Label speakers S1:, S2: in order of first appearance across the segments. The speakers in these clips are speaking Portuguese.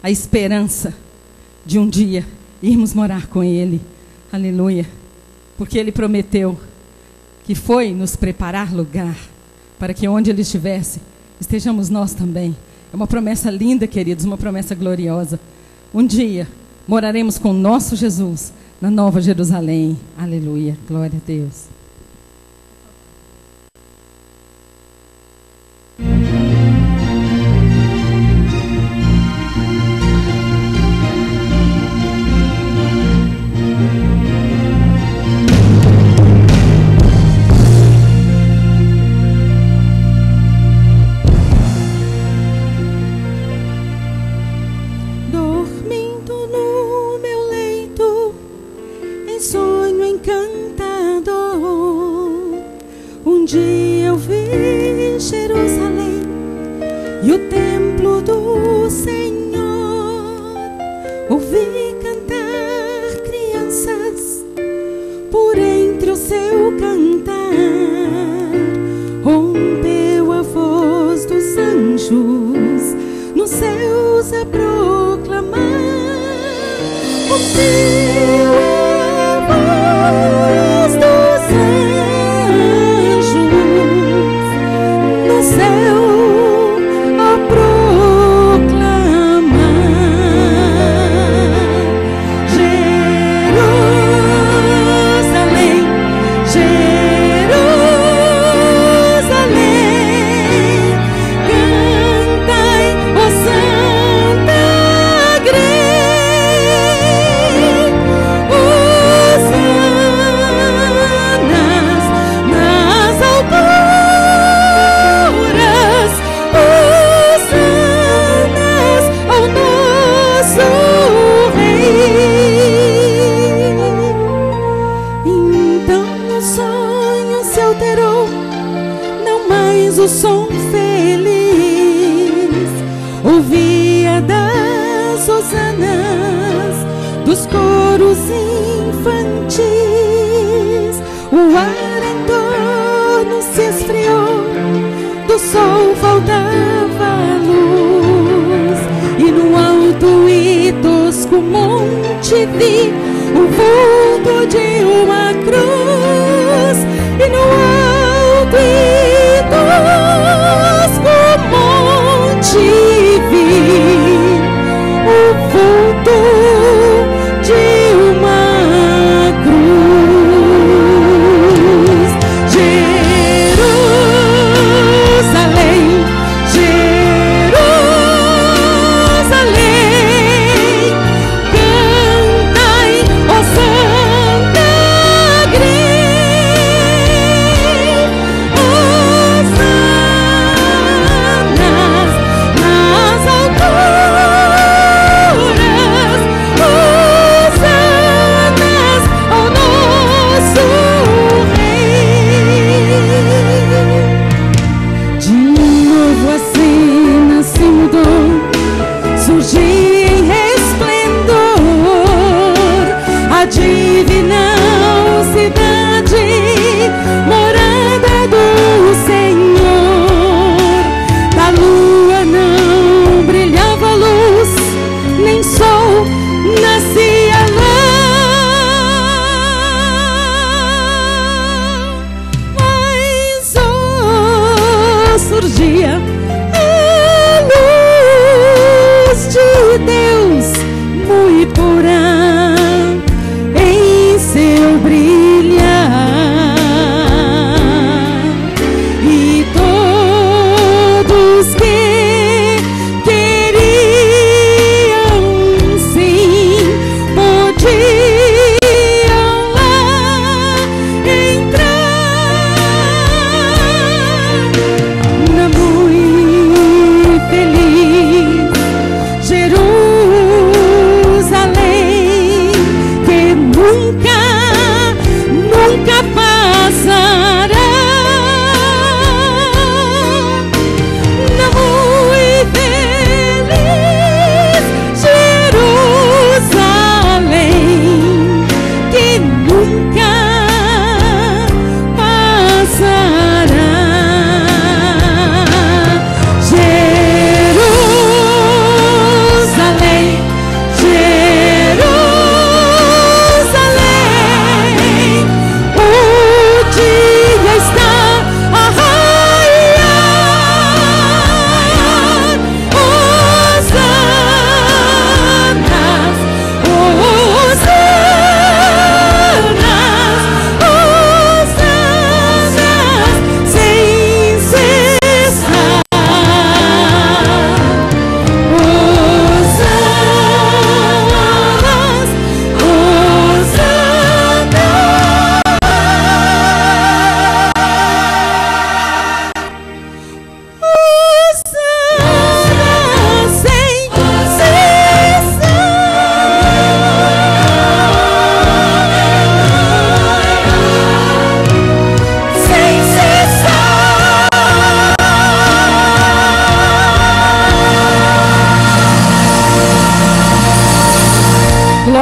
S1: a esperança de um dia irmos morar com Ele. Aleluia. Porque Ele prometeu que foi nos preparar lugar para que onde Ele estivesse, estejamos nós também. É uma promessa linda, queridos, uma promessa gloriosa. Um dia moraremos com o nosso Jesus na Nova Jerusalém. Aleluia. Glória a Deus.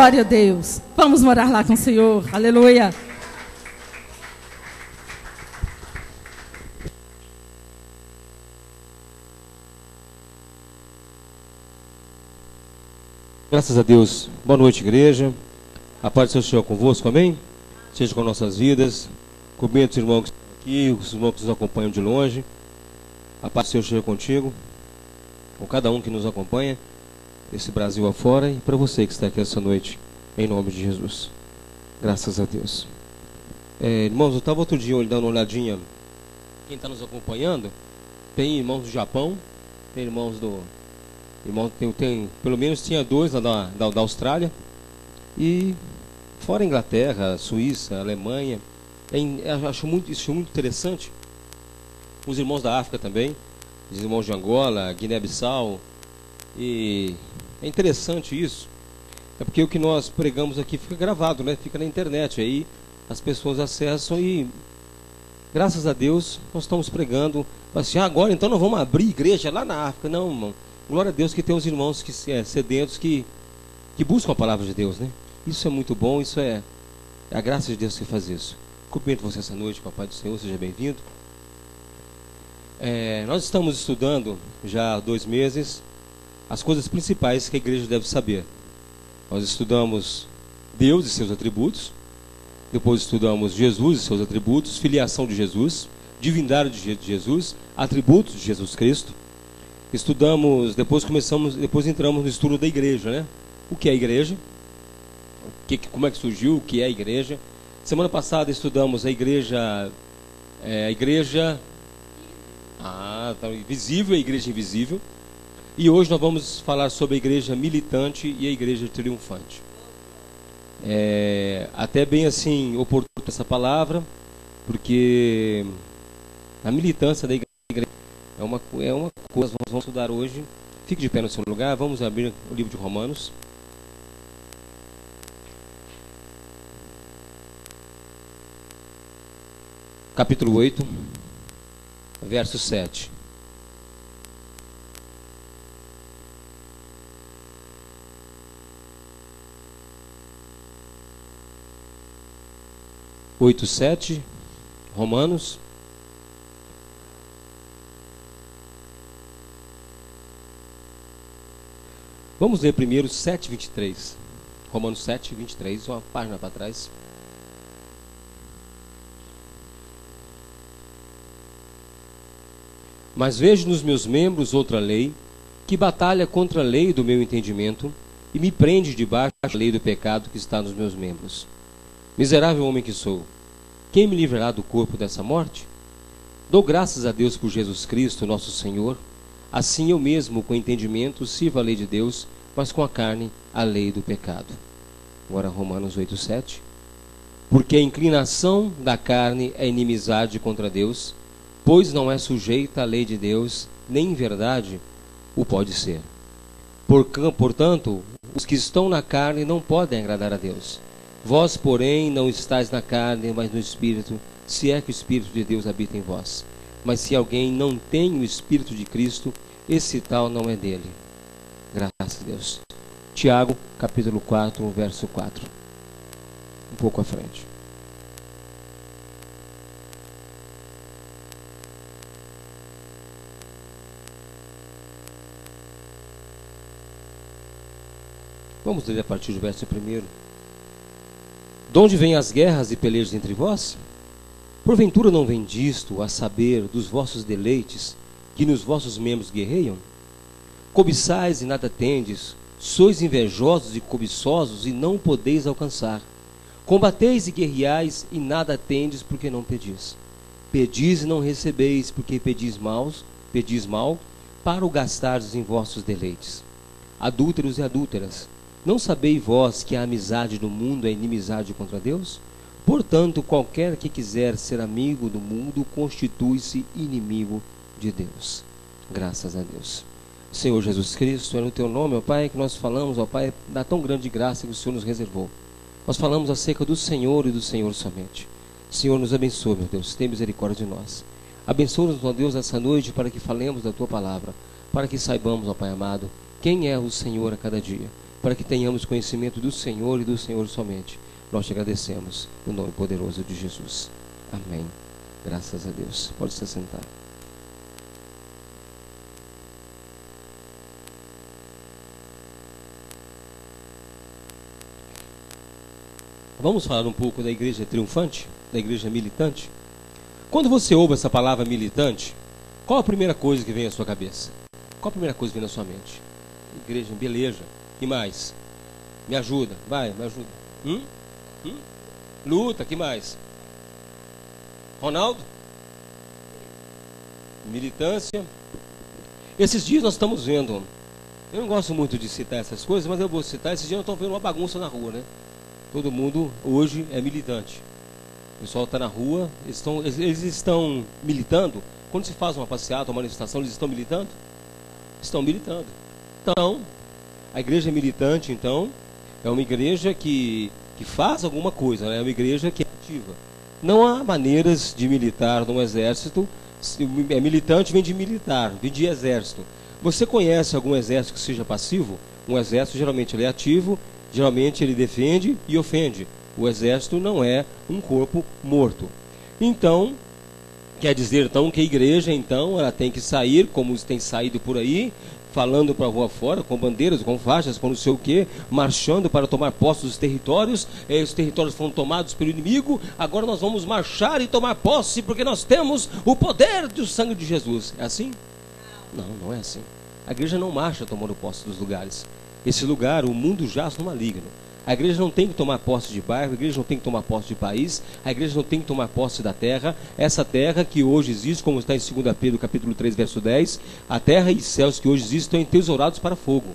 S1: Glória a Deus. Vamos morar lá com o Senhor. Aleluia.
S2: Graças a Deus. Boa noite, igreja. A paz do Senhor esteja convosco, amém? Seja com nossas vidas. Cumprimento os irmãos que estão aqui, os irmãos que nos acompanham de longe. A paz do Senhor esteja contigo, com cada um que nos acompanha, desse Brasil afora, e para você que está aqui essa noite, em nome de Jesus. Graças a Deus. Irmãos, eu estava outro dia dando uma olhadinha, quem está nos acompanhando, tem irmãos do Japão, tem irmãos do... pelo menos tinha 2 lá da Austrália, e fora Inglaterra, Suíça, Alemanha. Acho isso muito interessante. Os irmãos da África também, os irmãos de Angola, Guiné-Bissau. E é interessante isso, é porque o que nós pregamos aqui fica gravado, né? Fica na internet, aí as pessoas acessam e graças a Deus nós estamos pregando assim, agora então nós vamos abrir igreja lá na África. Não, irmão. Glória a Deus que tem os irmãos que sedentos que buscam a palavra de Deus, né? Isso é muito bom, isso é a graça de Deus que faz isso. Cumprimento você essa noite com a paz do Senhor, seja bem-vindo. Nós estamos estudando já há 2 meses as coisas principais que a igreja deve saber. Nós estudamos Deus e seus atributos, depois estudamos Jesus e seus atributos, filiação de Jesus, divindade de Jesus, atributos de Jesus Cristo. Estudamos, depois entramos no estudo da igreja, né? O que é a igreja? Como é que surgiu? O que é a igreja? Semana passada estudamos a igreja visível e a igreja invisível. E hoje nós vamos falar sobre a igreja militante e a igreja triunfante. Até bem assim, oportuna essa palavra, porque a militância da igreja é uma coisa que nós vamos estudar hoje. Fique de pé no seu lugar, vamos abrir o livro de Romanos. Capítulo 8, verso 7. Romanos. Vamos ler primeiro 7:23. Romanos 7:23, uma página para trás. Mas vejo nos meus membros outra lei, que batalha contra a lei do meu entendimento, e me prende debaixo da lei do pecado que está nos meus membros. Miserável homem que sou, quem me livrará do corpo dessa morte? Dou graças a Deus por Jesus Cristo, nosso Senhor. Assim eu mesmo, com entendimento, sirvo a lei de Deus, mas com a carne, a lei do pecado. Agora Romanos 8:7. Porque a inclinação da carne é inimizade contra Deus, pois não é sujeita à lei de Deus, nem em verdade o pode ser. Portanto, os que estão na carne não podem agradar a Deus. Vós, porém, não estáis na carne, mas no Espírito, se é que o Espírito de Deus habita em vós. Mas se alguém não tem o Espírito de Cristo, esse tal não é dele. Graças a Deus. Tiago, capítulo 4, verso 4. Um pouco à frente. Vamos ler a partir do verso 1. De onde vêm as guerras e pelejas entre vós? Porventura não vem disto, a saber, dos vossos deleites, que nos vossos membros guerreiam? Cobiçais e nada tendes, sois invejosos e cobiçosos e não podeis alcançar. Combateis e guerreais e nada tendes, porque não pedis. Pedis e não recebeis, porque pedis mal, para o gastardes em vossos deleites. Adúlteros e adúlteras, não sabeis vós que a amizade do mundo é inimizade contra Deus? Portanto, qualquer que quiser ser amigo do mundo, constitui-se inimigo de Deus. Graças a Deus. Senhor Jesus Cristo, é no Teu nome, ó Pai, que nós falamos, ó Pai, da tão grande graça que o Senhor nos reservou. Nós falamos acerca do Senhor e do Senhor somente. Senhor, nos abençoe, meu Deus, tem misericórdia de nós. Abençoa-nos, ó Deus, essa noite, para que falemos da Tua palavra, para que saibamos, ó Pai amado, quem é o Senhor a cada dia. para que tenhamos conhecimento do Senhor e do Senhor somente. Nós te agradecemos, no nome poderoso de Jesus. Amém. Graças a Deus. Pode se sentar. Vamos falar um pouco da igreja triunfante, da igreja militante? Quando você ouve essa palavra militante, qual a primeira coisa que vem à sua cabeça? Qual a primeira coisa que vem na sua mente? Igreja, beleza. E mais? Me ajuda, vai, me ajuda. Luta, que mais? Ronaldo? Militância. Esses dias nós estamos vendo, eu não gosto muito de citar essas coisas, mas eu vou citar, esses dias nós estamos vendo uma bagunça na rua, né? Todo mundo hoje é militante. O pessoal está na rua, eles estão militando. Quando se faz uma passeata, uma manifestação, eles estão militando? Estão militando. Então, a igreja militante, então, é uma igreja que faz alguma coisa, né? É uma igreja que é ativa. Não há maneiras de militar no exército. É militante, vem de militar, vem de exército. Você conhece algum exército que seja passivo? Um exército geralmente ele é ativo, geralmente ele defende e ofende. O exército não é um corpo morto. Então, quer dizer então que a igreja então ela tem que sair, como tem saído por aí, falando para a rua fora, com bandeiras, com faixas, com não sei o que, marchando para tomar posse dos territórios. Os territórios foram tomados pelo inimigo, agora nós vamos marchar e tomar posse, porque nós temos o poder do sangue de Jesus. É assim? Não, não é assim. A igreja não marcha tomando posse dos lugares. Esse lugar, o mundo jaz no maligno. A igreja não tem que tomar posse de bairro, a igreja não tem que tomar posse de país, a igreja não tem que tomar posse da terra. Essa terra que hoje existe, como está em 2 Pedro capítulo 3, verso 10, a terra e céus que hoje existem estão entesourados para fogo.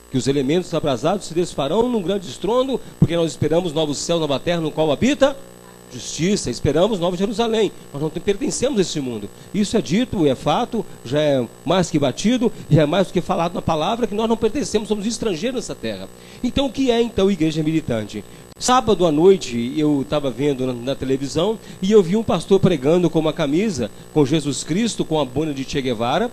S2: Que os elementos abrasados se desfarão num grande estrondo, porque nós esperamos novos céus, nova terra, no qual habita justiça, esperamos Nova Jerusalém. Nós não pertencemos a esse mundo. Isso é dito, é fato, já é mais que batido, já é mais do que falado na palavra, que nós não pertencemos, somos estrangeiros nessa terra. Então o que é então igreja militante? Sábado à noite eu estava vendo na televisão e eu vi um pastor pregando com uma camisa com Jesus Cristo, com a boina de Che Guevara.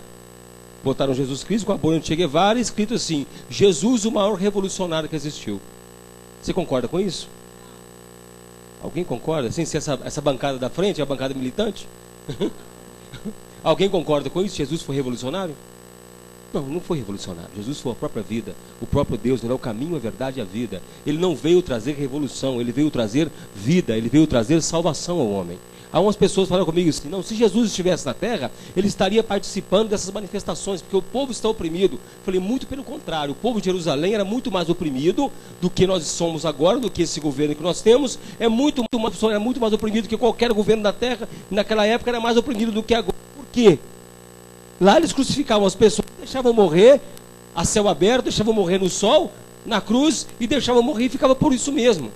S2: Botaram Jesus Cristo com a boina de Che Guevara, escrito assim: Jesus, o maior revolucionário que existiu. Você concorda com isso? Alguém concorda? Assim, se essa bancada da frente é a bancada militante? Alguém concorda com isso? Jesus foi revolucionário? Não, não foi revolucionário. Jesus foi a própria vida. O próprio Deus, ele é o caminho, a verdade e a vida. Ele não veio trazer revolução, ele veio trazer vida, ele veio trazer salvação ao homem. Algumas pessoas falaram comigo assim: não, se Jesus estivesse na terra, ele estaria participando dessas manifestações, porque o povo está oprimido. Falei, muito pelo contrário, o povo de Jerusalém era muito mais oprimido do que nós somos agora, do que esse governo que nós temos, era muito mais oprimido que qualquer governo da terra, naquela época era mais oprimido do que agora. Por quê? Lá eles crucificavam as pessoas, deixavam morrer a céu aberto, deixavam morrer no sol, na cruz, e deixavam morrer e ficava por isso mesmo.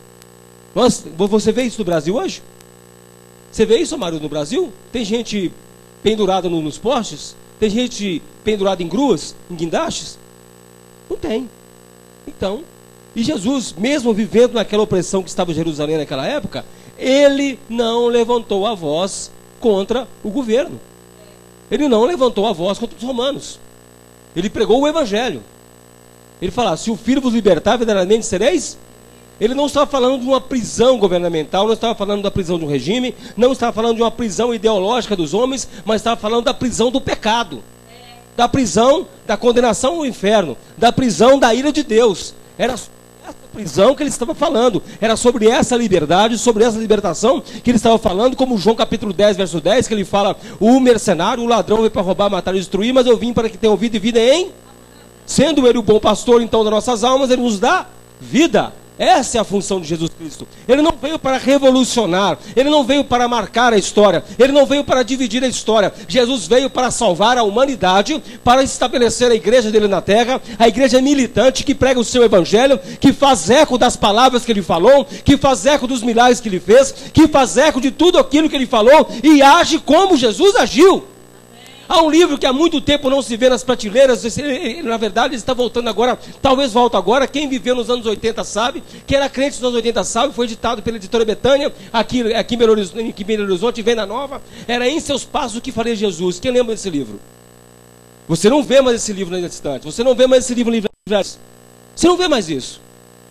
S2: Você vê isso no Brasil hoje? Você vê isso, Mário, no Brasil? Tem gente pendurada nos postes? Tem gente pendurada em gruas, em guindastes? Não tem. Então, e Jesus, mesmo vivendo naquela opressão que estava em Jerusalém naquela época, ele não levantou a voz contra o governo. Ele não levantou a voz contra os romanos. Ele pregou o evangelho. Ele fala: se o Filho vos libertar, verdadeiramente sereis. Ele não estava falando de uma prisão governamental, não estava falando da prisão de um regime, não estava falando de uma prisão ideológica dos homens, mas estava falando da prisão do pecado, da prisão da condenação ao inferno, da prisão da ira de Deus. Era essa prisão que ele estava falando, era sobre essa liberdade, sobre essa libertação que ele estava falando, como João capítulo 10, verso 10, que ele fala: o mercenário, o ladrão veio para roubar, matar e destruir, mas eu vim para que tenham vida e vida em... Sendo ele o bom pastor, então, das nossas almas, ele nos dá vida. Essa é a função de Jesus Cristo. Ele não veio para revolucionar, ele não veio para marcar a história, ele não veio para dividir a história. Jesus veio para salvar a humanidade, para estabelecer a igreja dele na terra, a igreja militante que prega o seu evangelho, que faz eco das palavras que ele falou, que faz eco dos milagres que ele fez, que faz eco de tudo aquilo que ele falou e age como Jesus agiu. Há um livro que há muito tempo não se vê nas prateleiras, na verdade ele está voltando agora, talvez volte agora. Quem viveu nos anos 80 sabe, quem era crente nos anos 80 sabe, foi editado pela editora Betânia, aqui em Belo Horizonte, Venda Nova. Era Em Seus Passos o que faria Jesus. Quem lembra desse livro? Você não vê mais esse livro na estante, você não vê mais esse livro em livros. Você não vê mais isso.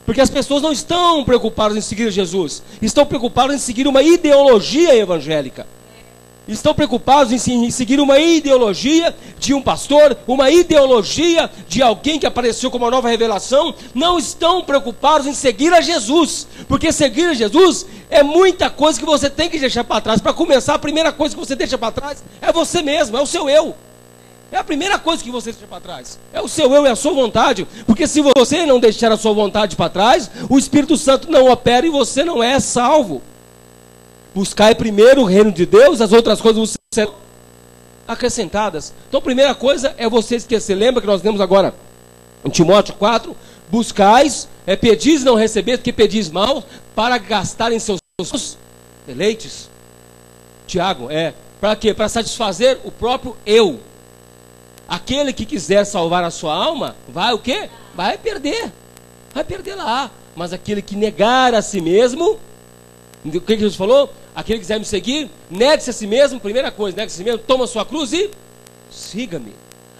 S2: Porque as pessoas não estão preocupadas em seguir Jesus. Estão preocupadas em seguir uma ideologia evangélica. Estão preocupados em seguir uma ideologia de um pastor, uma ideologia de alguém que apareceu com uma nova revelação. Não estão preocupados em seguir a Jesus, porque seguir a Jesus é muita coisa que você tem que deixar para trás. Para começar, a primeira coisa que você deixa para trás é você mesmo, é o seu eu. É a primeira coisa que você deixa para trás. É o seu eu, é a sua vontade. Porque se você não deixar a sua vontade para trás, o Espírito Santo não opera e você não é salvo. Buscai primeiro o reino de Deus, as outras coisas serão acrescentadas. Então a primeira coisa é você esquecer. Lembra que nós lemos agora em Timóteo 4, buscais, pedis e não recebeis, porque pedis mal, para gastar em seus deleites. Tiago, para quê? Para satisfazer o próprio eu. Aquele que quiser salvar a sua alma, vai o quê? Vai perder lá. Mas aquele que negar a si mesmo, o que Jesus falou? Aquele que quiser me seguir, negue-se a si mesmo. Primeira coisa, negue-se a si mesmo, toma a sua cruz e siga-me.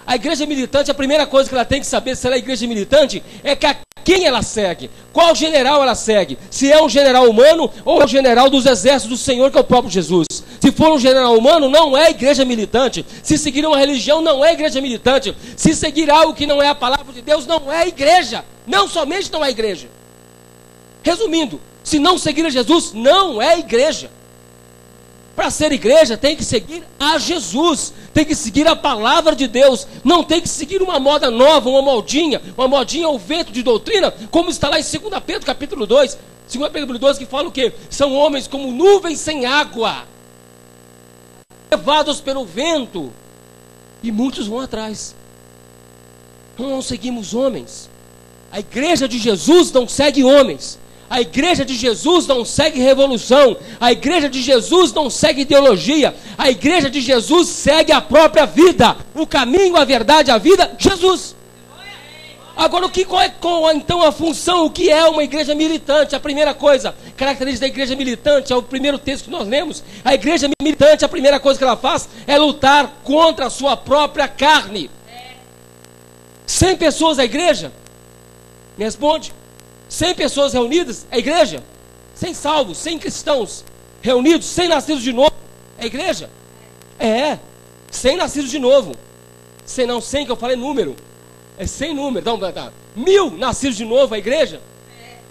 S2: A igreja militante, a primeira coisa que ela tem que saber, se ela é igreja militante, é que a quem ela segue, qual general ela segue, se é um general humano ou é um general dos exércitos do Senhor, que é o próprio Jesus. Se for um general humano, não é igreja militante. Se seguir uma religião, não é igreja militante. Se seguir algo que não é a palavra de Deus, não é igreja. Não somente não é igreja. Resumindo, se não seguir a Jesus, não é igreja. Para ser igreja, tem que seguir a Jesus, tem que seguir a palavra de Deus, não tem que seguir uma moda nova, uma modinha ao vento de doutrina, como está lá em 2 Pedro capítulo 2, 2 Pedro 2, que fala o quê? São homens como nuvens sem água, levados pelo vento, e muitos vão atrás. Não seguimos homens. A igreja de Jesus não segue homens. A igreja de Jesus não segue revolução. A igreja de Jesus não segue ideologia. A igreja de Jesus segue a própria vida. O caminho, a verdade, a vida, Jesus. Agora, qual é então a função? O que é uma igreja militante? A primeira coisa, característica da igreja militante, é o primeiro texto que nós lemos. A igreja militante, a primeira coisa que ela faz é lutar contra a sua própria carne. 100 pessoas na igreja? Me responde. 100 pessoas reunidas, é igreja? 100 salvos, 100 cristãos reunidos, 100 nascidos de novo, é igreja? 100 nascidos de novo. 100 que eu falei número. É 100 número. Então, 1000 nascidos de novo, é igreja?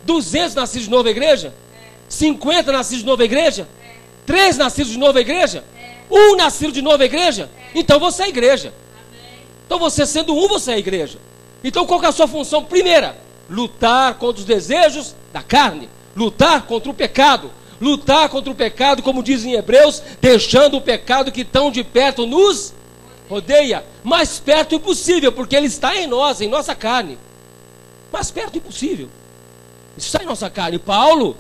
S2: 200 nascidos de novo, é igreja? 50 nascidos de novo, é igreja? 3 nascidos de novo, é igreja? 1 nascido de novo, é igreja? Então você é igreja. Então você sendo você é igreja. Então qual que é a sua função? Primeira, lutar contra os desejos da carne, lutar contra o pecado, como diz em Hebreus, deixando o pecado que tão de perto nos rodeia, mais perto impossível, porque ele está em nós, em nossa carne, mais perto impossível, está em nossa carne. Paulo,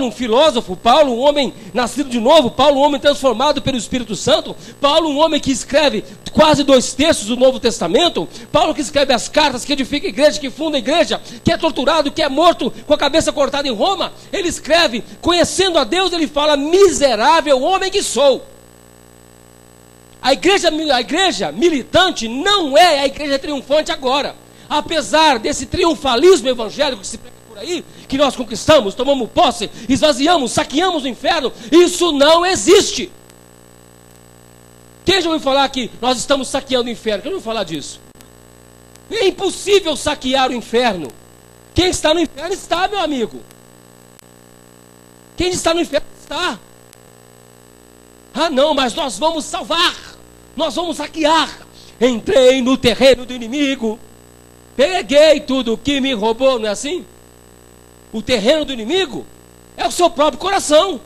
S2: um filósofo, Paulo, um homem nascido de novo, Paulo, um homem transformado pelo Espírito Santo, Paulo, um homem que escreve quase 2/3 do Novo Testamento, Paulo que escreve as cartas, que edifica a igreja, que funda a igreja, que é torturado, que é morto com a cabeça cortada em Roma, ele escreve, conhecendo a Deus, ele fala, miserável homem que sou. A igreja militante não é a igreja triunfante agora, apesar desse triunfalismo evangélico que se prega por aí, que nós conquistamos, tomamos posse, esvaziamos, saqueamos o inferno, isso não existe. Quem já ouviu falar que nós estamos saqueando o inferno? Quem já ouviu falar disso? É impossível saquear o inferno. Quem está no inferno está, meu amigo. Quem está no inferno está. Ah não, mas nós vamos salvar, nós vamos saquear. Entrei no terreno do inimigo, peguei tudo que me roubou, não é assim? O terreno do inimigo é o seu próprio coração,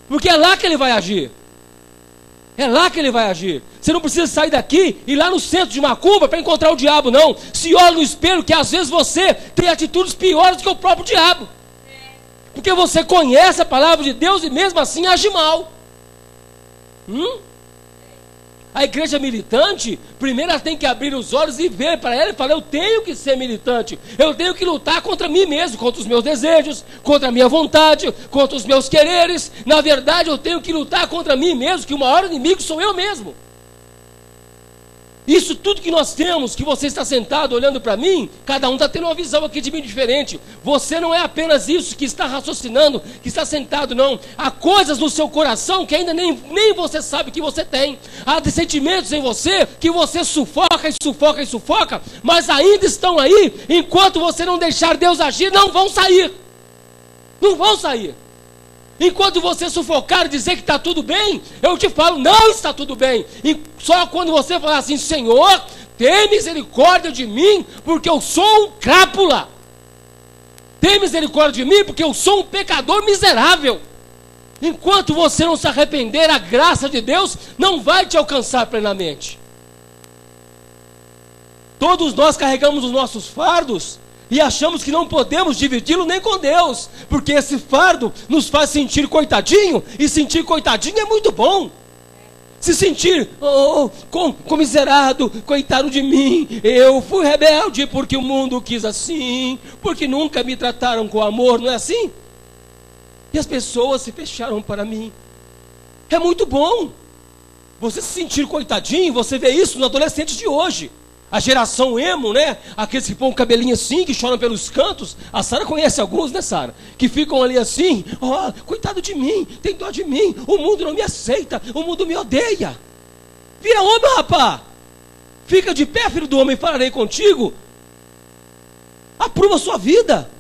S2: porque é lá que ele vai agir. É lá que ele vai agir. Você não precisa sair daqui e ir lá no centro de Macumba para encontrar o diabo, não. Se olha no espelho que às vezes você tem atitudes piores do que o próprio diabo, porque você conhece a palavra de Deus e mesmo assim age mal. A igreja militante, primeiro ela tem que abrir os olhos e ver para ela e falar, eu tenho que ser militante, eu tenho que lutar contra mim mesmo, contra os meus desejos, contra a minha vontade, contra os meus quereres. Na verdade eu tenho que lutar contra mim mesmo, que o maior inimigo sou eu mesmo.
S3: Isso tudo que nós temos, que você está sentado olhando para mim, cada um está tendo uma visão aqui de mim diferente. Você não é apenas isso que está raciocinando, que está sentado, não. Há coisas no seu coração que ainda nem você sabe que você tem. Há sentimentos em você que você sufoca e sufoca e sufoca, mas ainda estão aí. Enquanto você não deixar Deus agir, não vão sair. Não vão sair. Enquanto você sufocar e dizer que está tudo bem, eu te falo, não está tudo bem. E só quando você falar assim, Senhor, tem misericórdia de mim, porque eu sou um crápula. Tem misericórdia de mim, porque eu sou um pecador miserável. Enquanto você não se arrepender, a graça de Deus não vai te alcançar plenamente. Todos nós carregamos os nossos fardos e achamos que não podemos dividi-lo nem com Deus, porque esse fardo nos faz sentir coitadinho, e sentir coitadinho é muito bom. Se sentir comiserado, coitado de mim, eu fui rebelde porque o mundo quis assim, porque nunca me trataram com amor, não é assim? E as pessoas se fecharam para mim. É muito bom você se sentir coitadinho. Você vê isso nos adolescentes de hoje. A geração emo, né? Aqueles que põem o cabelinho assim, que choram pelos cantos. A Sara conhece alguns, né, Sara? Que ficam ali assim, coitado de mim, tem dó de mim, o mundo não me aceita, o mundo me odeia. Vira homem, rapá. Fica de pé, filho do homem, falarei contigo. Aprova a sua vida.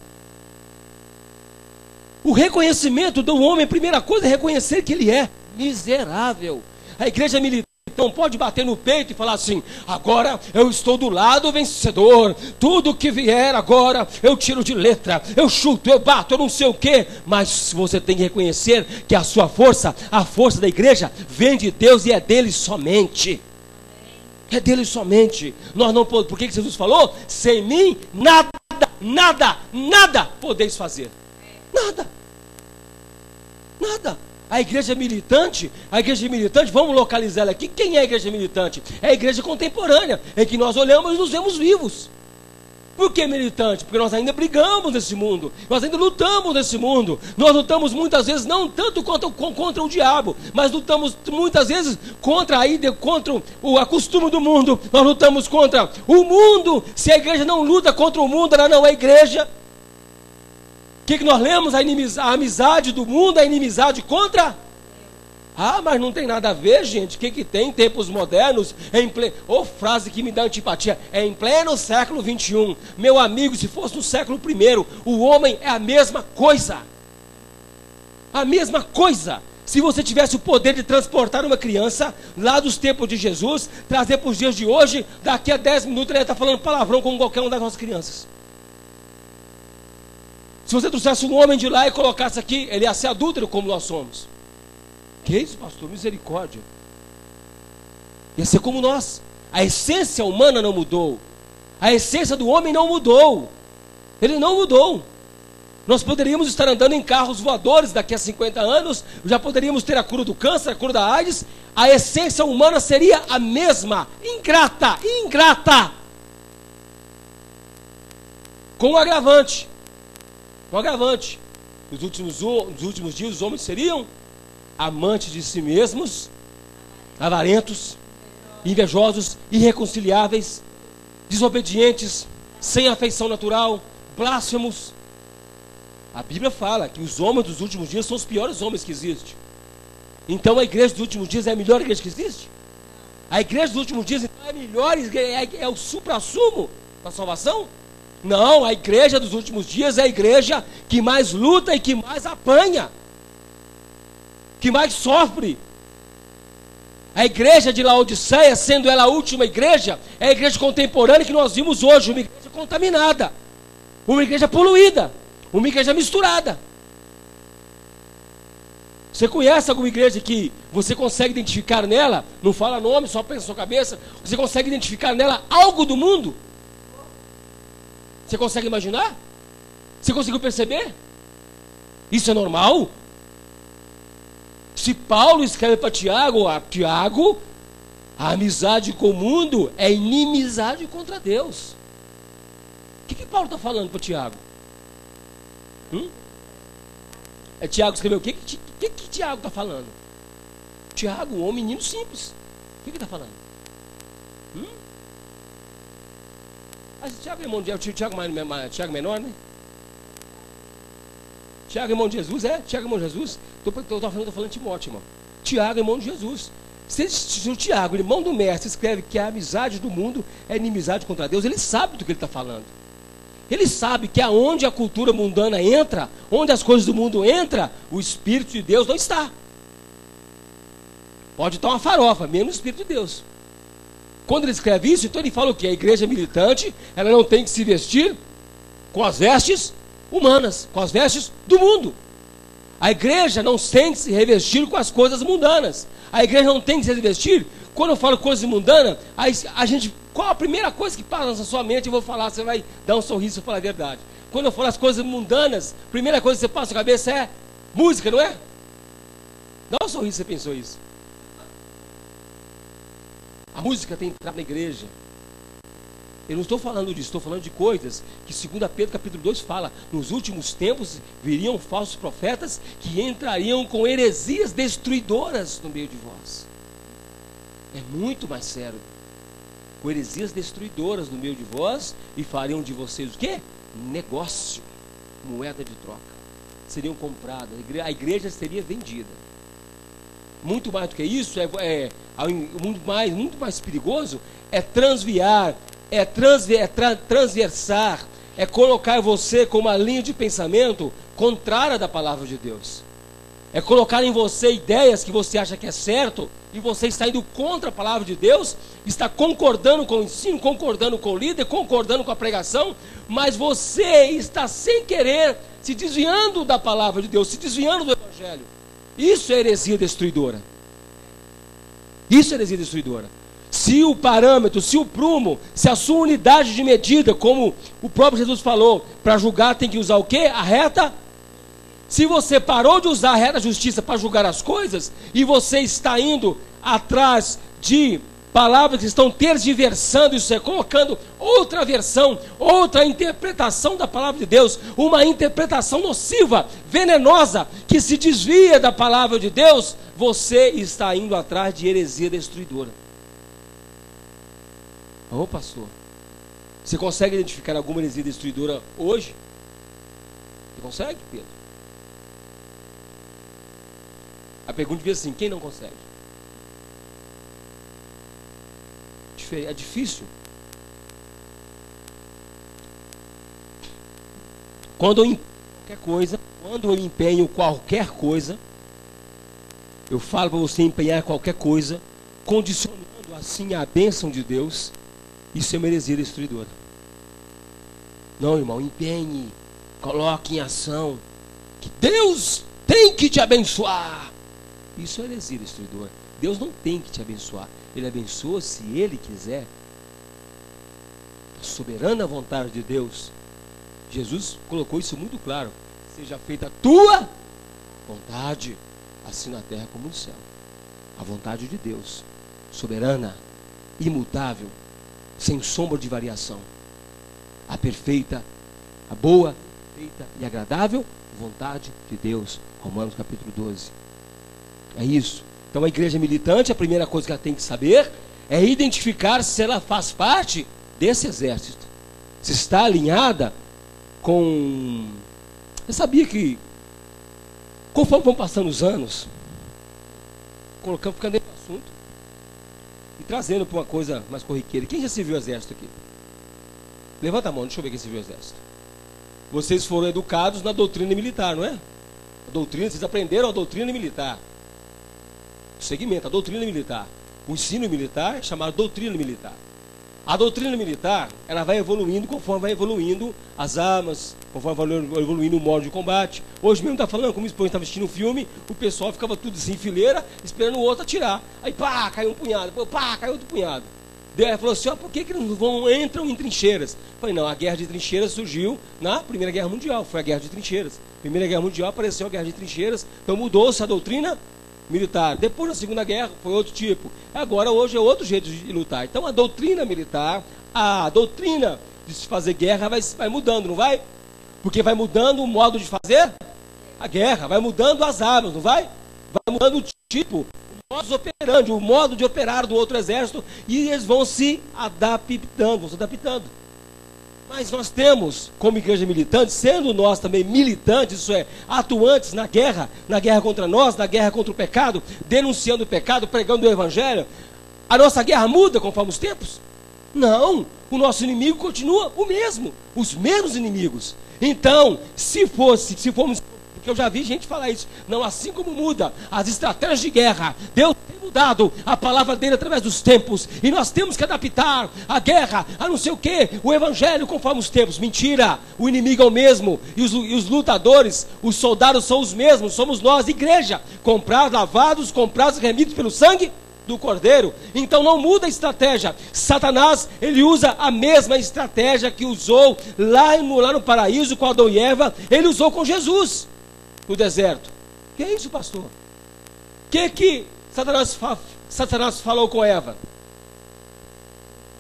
S3: O reconhecimento do homem, a primeira coisa é reconhecer que ele é miserável. A igreja militar não pode bater no peito e falar assim, agora eu estou do lado vencedor, tudo que vier agora eu tiro de letra, eu chuto, eu bato, eu não sei o que. Mas você tem que reconhecer que a sua força, a força da igreja, vem de Deus e é dele somente. É dele somente. Nós não podemos, por que Jesus falou? Sem mim nada podeis fazer. Nada. A igreja militante, vamos localizar ela aqui. Quem é a igreja militante? É a igreja contemporânea, em que nós olhamos e nos vemos vivos. Por que militante? Porque nós ainda brigamos nesse mundo, nós ainda lutamos nesse mundo. Nós lutamos muitas vezes, não tanto contra o diabo, mas lutamos muitas vezes contra o costume do mundo. Nós lutamos contra o mundo. Se a igreja não luta contra o mundo, ela não é igreja. O que nós lemos? A amizade do mundo, a inimizade contra... mas não tem nada a ver, gente. O que tem em tempos modernos? Frase que me dá antipatia. É em pleno século 21. Meu amigo, se fosse no século I, o homem é a mesma coisa. A mesma coisa. Se você tivesse o poder de transportar uma criança lá dos tempos de Jesus, trazer para os dias de hoje, daqui a 10 minutos ele ia estar falando palavrão com qualquer uma das nossas crianças. Se você trouxesse um homem de lá e colocasse aqui, ele ia ser adúltero como nós somos. Que isso, pastor? Misericórdia. Ia ser como nós. A essência humana não mudou. A essência do homem não mudou. Ele não mudou. Nós poderíamos estar andando em carros voadores daqui a 50 anos, já poderíamos ter a cura do câncer, a cura da AIDS. A essência humana seria a mesma. Ingrata. Com um agravante. Nos últimos dias os homens seriam amantes de si mesmos, avarentos, invejosos, irreconciliáveis, desobedientes, sem afeição natural, blasfemos. A Bíblia fala que os homens dos últimos dias são os piores homens que existem. Então a igreja dos últimos dias é a melhor igreja que existe? A igreja dos últimos dias então, é a melhor, é o supra-sumo da salvação? Não, a igreja dos últimos dias é a igreja que mais luta e que mais apanha, que mais sofre. A igreja de Laodiceia, sendo ela a última igreja, é a igreja contemporânea que nós vimos hoje, uma igreja contaminada, uma igreja poluída, uma igreja misturada. Você conhece alguma igreja que você consegue identificar nela, não fala nome, só pensa na sua cabeça, você consegue identificar nela algo do mundo? Você consegue imaginar? Você conseguiu perceber? Isso é normal? Se Paulo escreve para Tiago, a amizade com o mundo é inimizade contra Deus. O que Paulo está falando para Tiago? Tiago escreveu o que Tiago está falando? Tiago, um menino simples. O que ele está falando? Tiago é irmão de Tiago menor, né? Tiago é irmão de Jesus, Tiago é irmão de Jesus. Estou falando de Timóteo, irmão. Tiago é irmão de Jesus. Se o Tiago, irmão do mestre, escreve que a amizade do mundo é inimizade contra Deus, ele sabe do que ele está falando. Ele sabe que aonde a cultura mundana entra, onde as coisas do mundo entram, o Espírito de Deus não está. Pode estar uma farofa, menos o Espírito de Deus. Quando ele escreve isso, então ele fala o quê? A igreja militante, ela não tem que se vestir com as vestes humanas, com as vestes do mundo. A igreja não tem que se revestir com as coisas mundanas. A igreja não tem que se revestir. Quando eu falo coisas mundanas, qual a primeira coisa que passa na sua mente? Eu vou falar, você vai dar um sorriso e falar a verdade. Quando eu falo as coisas mundanas, a primeira coisa que você passa na cabeça é música, não é? Dá um sorriso, você pensou isso. A música tem entrado na igreja. Eu não estou falando disso, estou falando de coisas que 2 Pedro capítulo 2 fala. Nos últimos tempos viriam falsos profetas que entrariam com heresias destruidoras no meio de vós. É muito mais sério. Com heresias destruidoras no meio de vós e fariam de vocês o quê? Negócio, moeda de troca. Seriam compradas, a igreja seria vendida. Muito mais do que isso, muito mais perigoso é transviar, transversar, é colocar você com uma linha de pensamento contrária da palavra de Deus. É colocar em você ideias que você acha que é certo e você está indo contra a palavra de Deus, está concordando com o ensino, concordando com o líder, concordando com a pregação, mas você está sem querer se desviando da palavra de Deus, se desviando do evangelho. Isso é heresia destruidora. Isso é heresia destruidora. Se o parâmetro, se o prumo, se a sua unidade de medida, como o próprio Jesus falou, para julgar tem que usar o quê? A reta. Se você parou de usar a reta justiça para julgar as coisas, e você está indo atrás de palavras que estão tergiversando, isso é, colocando outra versão, outra interpretação da palavra de Deus, uma interpretação nociva, venenosa, que se desvia da palavra de Deus, você está indo atrás de heresia destruidora. Ô pastor, você consegue identificar alguma heresia destruidora hoje? Você consegue, Pedro? A pergunta devia ser assim, quem não consegue? É difícil. Quando eu empenho qualquer coisa, eu falo para você empenhar qualquer coisa, condicionando assim a bênção de Deus, isso é uma heresia destruidora. Não, irmão, empenhe, coloque em ação, que Deus tem que te abençoar. Isso é heresia destruidora. Deus não tem que te abençoar. Ele abençoa se Ele quiser. A soberana vontade de Deus. Jesus colocou isso muito claro. Seja feita a tua vontade, assim na terra como no céu. A vontade de Deus, soberana, imutável, sem sombra de variação. A perfeita, a boa, perfeita e agradável vontade de Deus. Romanos capítulo 12. É isso. Então a igreja militante, a primeira coisa que ela tem que saber é identificar se ela faz parte desse exército. Se está alinhada com... Eu sabia que, conforme vão passando os anos, ficando dentro do assunto e trazendo para uma coisa mais corriqueira. Quem já se viu o exército aqui? Levanta a mão, deixa eu ver quem se viu o exército. Vocês foram educados na doutrina militar, não é? A doutrina, vocês aprenderam a doutrina militar. O segmento, a doutrina militar. O ensino militar é chamado doutrina militar. A doutrina militar, ela vai evoluindo conforme vai evoluindo as armas, conforme vai evoluindo o modo de combate. Hoje mesmo está falando, como o esposo estava assistindo um filme, o pessoal ficava tudo assim em fileira, esperando o outro atirar. Aí pá, caiu um punhado, pá, caiu outro punhado. Daí ela falou assim, ó, por que eles não entram em trincheiras? Eu falei, não, a guerra de trincheiras surgiu na Primeira Guerra Mundial, foi a guerra de trincheiras. Primeira Guerra Mundial apareceu a guerra de trincheiras, então mudou-se a doutrina militar. Depois da Segunda Guerra foi outro tipo. Agora hoje é outro jeito de lutar. Então a doutrina militar, a doutrina de se fazer guerra vai mudando, não vai? Porque vai mudando o modo de fazer a guerra, vai mudando as armas, não vai? Vai mudando o tipo, o modus operandi, o modo de operar do outro exército, e eles vão se adaptando. Mas nós temos, como igreja militante, sendo nós também militantes, isso é, atuantes na guerra contra nós, na guerra contra o pecado, denunciando o pecado, pregando o evangelho, a nossa guerra muda conforme os tempos? Não, o nosso inimigo continua o mesmo, os mesmos inimigos. Então, se formos, porque eu já vi gente falar isso, não, assim como muda as estratégias de guerra, Deus tem mudado a palavra dele através dos tempos, e nós temos que adaptar a guerra, a não sei o que, o evangelho conforme os tempos. Mentira, o inimigo é o mesmo, e os lutadores, os soldados são os mesmos, somos nós, igreja, comprados, lavados, comprados e remidos pelo sangue do Cordeiro. Então não muda a estratégia. Satanás, ele usa a mesma estratégia que usou lá no paraíso com Adão e Eva, ele usou com Jesus no deserto. Que é isso, pastor? Que Satanás falou com Eva?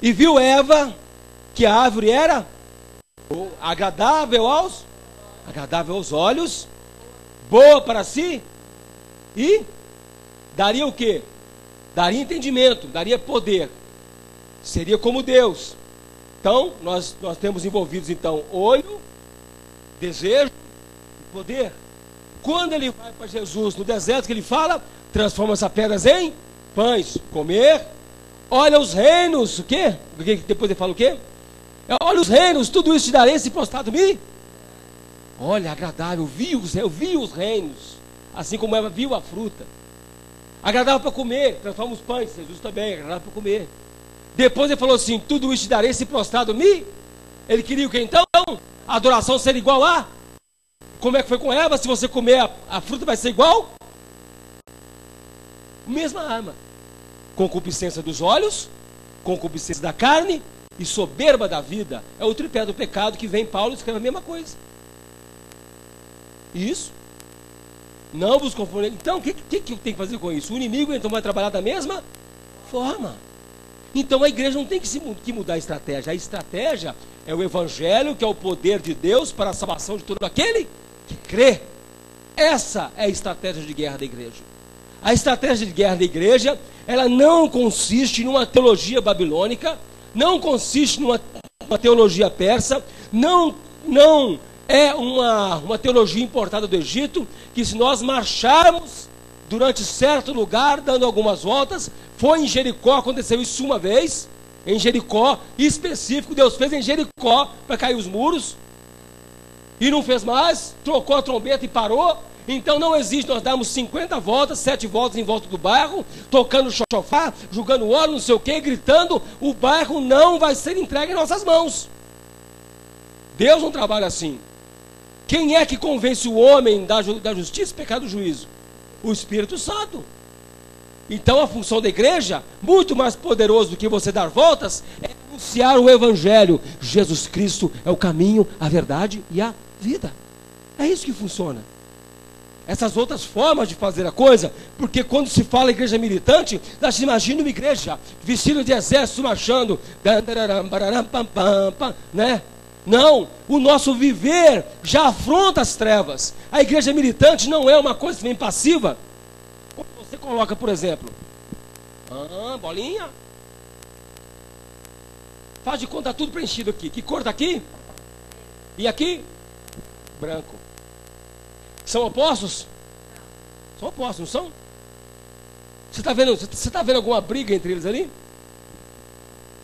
S3: E viu Eva que a árvore era agradável aos olhos, boa para si, e daria o quê? Daria entendimento, daria poder, seria como Deus. Então, nós temos envolvidos, então, olho, desejo e poder. Quando ele vai para Jesus no deserto, que ele fala, transforma essas pedras em pães, comer, olha os reinos, o quê? Depois ele fala o quê? Olha os reinos, tudo isso te darei se prostrado-me. Olha, agradável, eu vi os reinos, assim como Eva viu a fruta. Agradável para comer, transforma os pães, Jesus também, agradável para comer. Depois ele falou assim, tudo isso te darei se prostrado-me. Ele queria o que então? A adoração ser igual a? Como é que foi com Eva? Se você comer a fruta vai ser igual? Mesma arma. Concupiscência dos olhos, concupiscência da carne e soberba da vida. É o tripé do pecado que vem Paulo e escreve a mesma coisa. Isso. Não vos confundir. Então, o que tem que fazer com isso? O inimigo então vai trabalhar da mesma forma. Então a igreja não tem que mudar a estratégia. A estratégia é o evangelho, que é o poder de Deus para a salvação de todo aquele que crê. Essa é a estratégia de guerra da igreja. A estratégia de guerra da igreja, ela não consiste numa teologia babilônica, não consiste numa teologia persa, não é uma teologia importada do Egito, que se nós marcharmos durante certo lugar, dando algumas voltas, foi em Jericó, aconteceu isso uma vez, em Jericó, específico, Deus fez em Jericó, para cair os muros, e não fez mais, trocou a trombeta e parou. Então não existe nós darmos 50 voltas, 7 voltas em volta do bairro, tocando chofar, jogando óleo, não sei o que, gritando, o bairro não vai ser entregue em nossas mãos. Deus não trabalha assim. Quem é que convence o homem da justiça, pecado e juízo? O Espírito Santo. Então a função da igreja, muito mais poderoso do que você dar voltas, é anunciar o evangelho. Jesus Cristo é o caminho, a verdade e a vida. É isso que funciona. Essas outras formas de fazer a coisa, porque quando se fala igreja militante, nós imaginamos uma igreja vestida de exército marchando, né? Não, o nosso viver já afronta as trevas. A igreja militante não é uma coisa bem passiva. Como você coloca, por exemplo, bolinha, faz de conta tudo preenchido aqui. Que cor está aqui? E aqui? Branco. São opostos? São opostos, não são? Você está vendo alguma briga entre eles ali?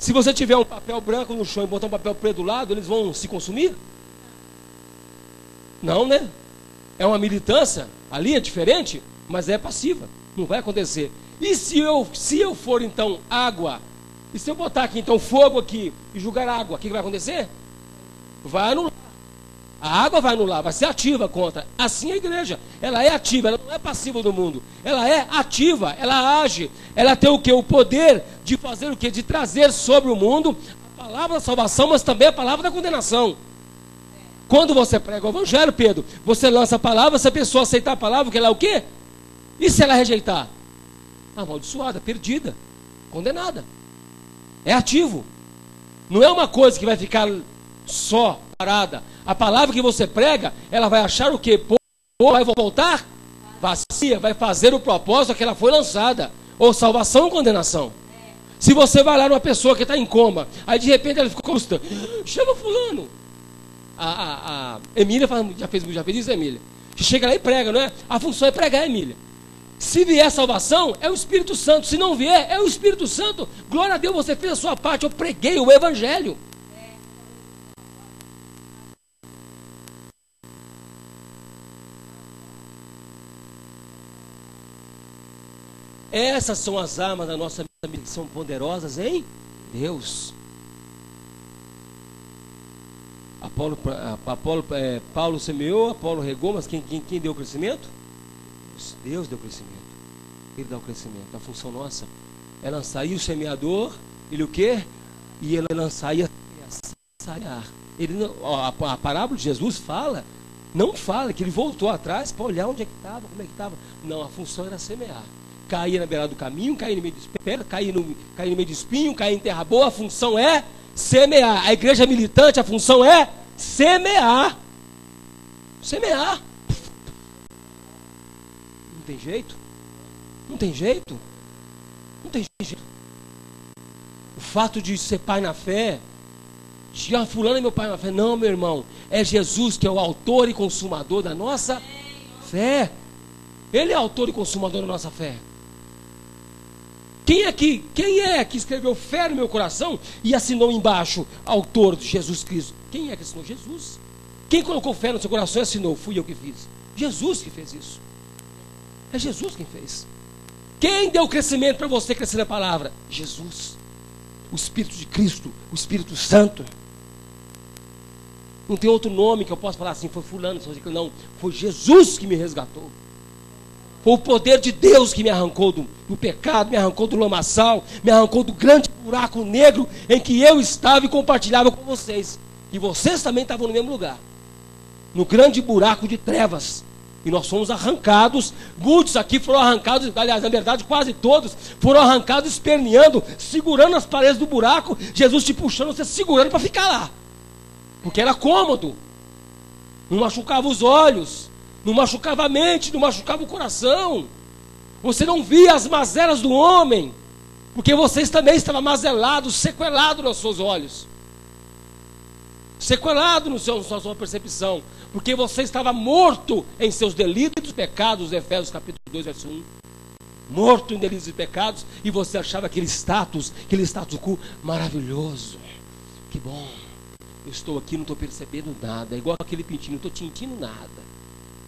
S3: Se você tiver um papel branco no chão e botar um papel preto do lado, eles vão se consumir? Não, né? É uma militância, ali é diferente, mas é passiva, não vai acontecer. E se eu for então água, e se eu botar aqui então fogo aqui e jogar água, o que vai acontecer? Vai anular. A água vai anular, vai ser ativa contra. Assim a igreja, ela é ativa, ela não é passiva do mundo. Ela é ativa, ela age. Ela tem o quê? O poder de fazer o quê? De trazer sobre o mundo a palavra da salvação, mas também a palavra da condenação. Quando você prega o evangelho, Pedro, você lança a palavra, se a pessoa aceitar a palavra, que ela é o quê? E se ela rejeitar? Amaldiçoada, perdida, condenada. É ativo. Não é uma coisa que vai ficar só parada. A palavra que você prega, ela vai achar o quê? Vai voltar vazia, vai fazer o propósito que ela foi lançada. Ou salvação ou condenação. Se você vai lá numa pessoa que está em coma, aí de repente ela fica constante, chama fulano. A Emília já fez isso, Emília. Que chega lá e prega, não é? A função é pregar, Emília. Se vier salvação, é o Espírito Santo. Se não vier, é o Espírito Santo. Glória a Deus, você fez a sua parte. Eu preguei o Evangelho. Essas são as armas da nossa vida, que são poderosas em Deus. Paulo semeou, Apolo regou, mas quem deu o crescimento? Deus deu o crescimento. Ele dá o crescimento. A função nossa é lançar. E o semeador, ele o quê? E ele lançar e semear. A parábola de Jesus não fala que ele voltou atrás para olhar onde é que estava, como é que estava. Não, a função era semear. Cair na beirada do caminho, cair no meio de pedra, cair no meio de espinho, cair em terra boa. A função é semear. A igreja militante, a função é semear. Semear. Não tem jeito? Não tem jeito? Não tem jeito. O fato de ser pai na fé, de fulano é meu pai na fé. Não, meu irmão. É Jesus que é o autor e consumador da nossa fé. Ele é autor e consumador da nossa fé. Quem é que escreveu fé no meu coração e assinou embaixo, autor de Jesus Cristo? Quem é que assinou? Jesus. Quem colocou fé no seu coração e assinou? Fui eu que fiz. Jesus que fez isso. É Jesus quem fez. Quem deu crescimento para você crescer na palavra? Jesus. O Espírito de Cristo, o Espírito Santo. Não tem outro nome que eu possa falar assim, foi fulano, não. Foi Jesus que me resgatou. Foi o poder de Deus que me arrancou do pecado, me arrancou do lamaçal, me arrancou do grande buraco negro em que eu estava e compartilhava com vocês. E vocês também estavam no mesmo lugar. No grande buraco de trevas. E nós fomos arrancados. Muitos aqui foram arrancados, aliás, na verdade quase todos foram arrancados esperneando, segurando as paredes do buraco, Jesus te puxando, você segurando para ficar lá. Porque era cômodo. Não machucava os olhos, não machucava a mente, não machucava o coração. Você não via as mazelas do homem, porque vocês também estavam mazelados, sequelados nos seus olhos. Sequelado na sua percepção, porque você estava morto em seus delitos e pecados, Efésios capítulo 2, verso 1. Morto em delitos e pecados, e você achava aquele status quo maravilhoso. Que bom, eu estou aqui, não estou percebendo nada, é igual aquele pintinho, não estou sentindo nada.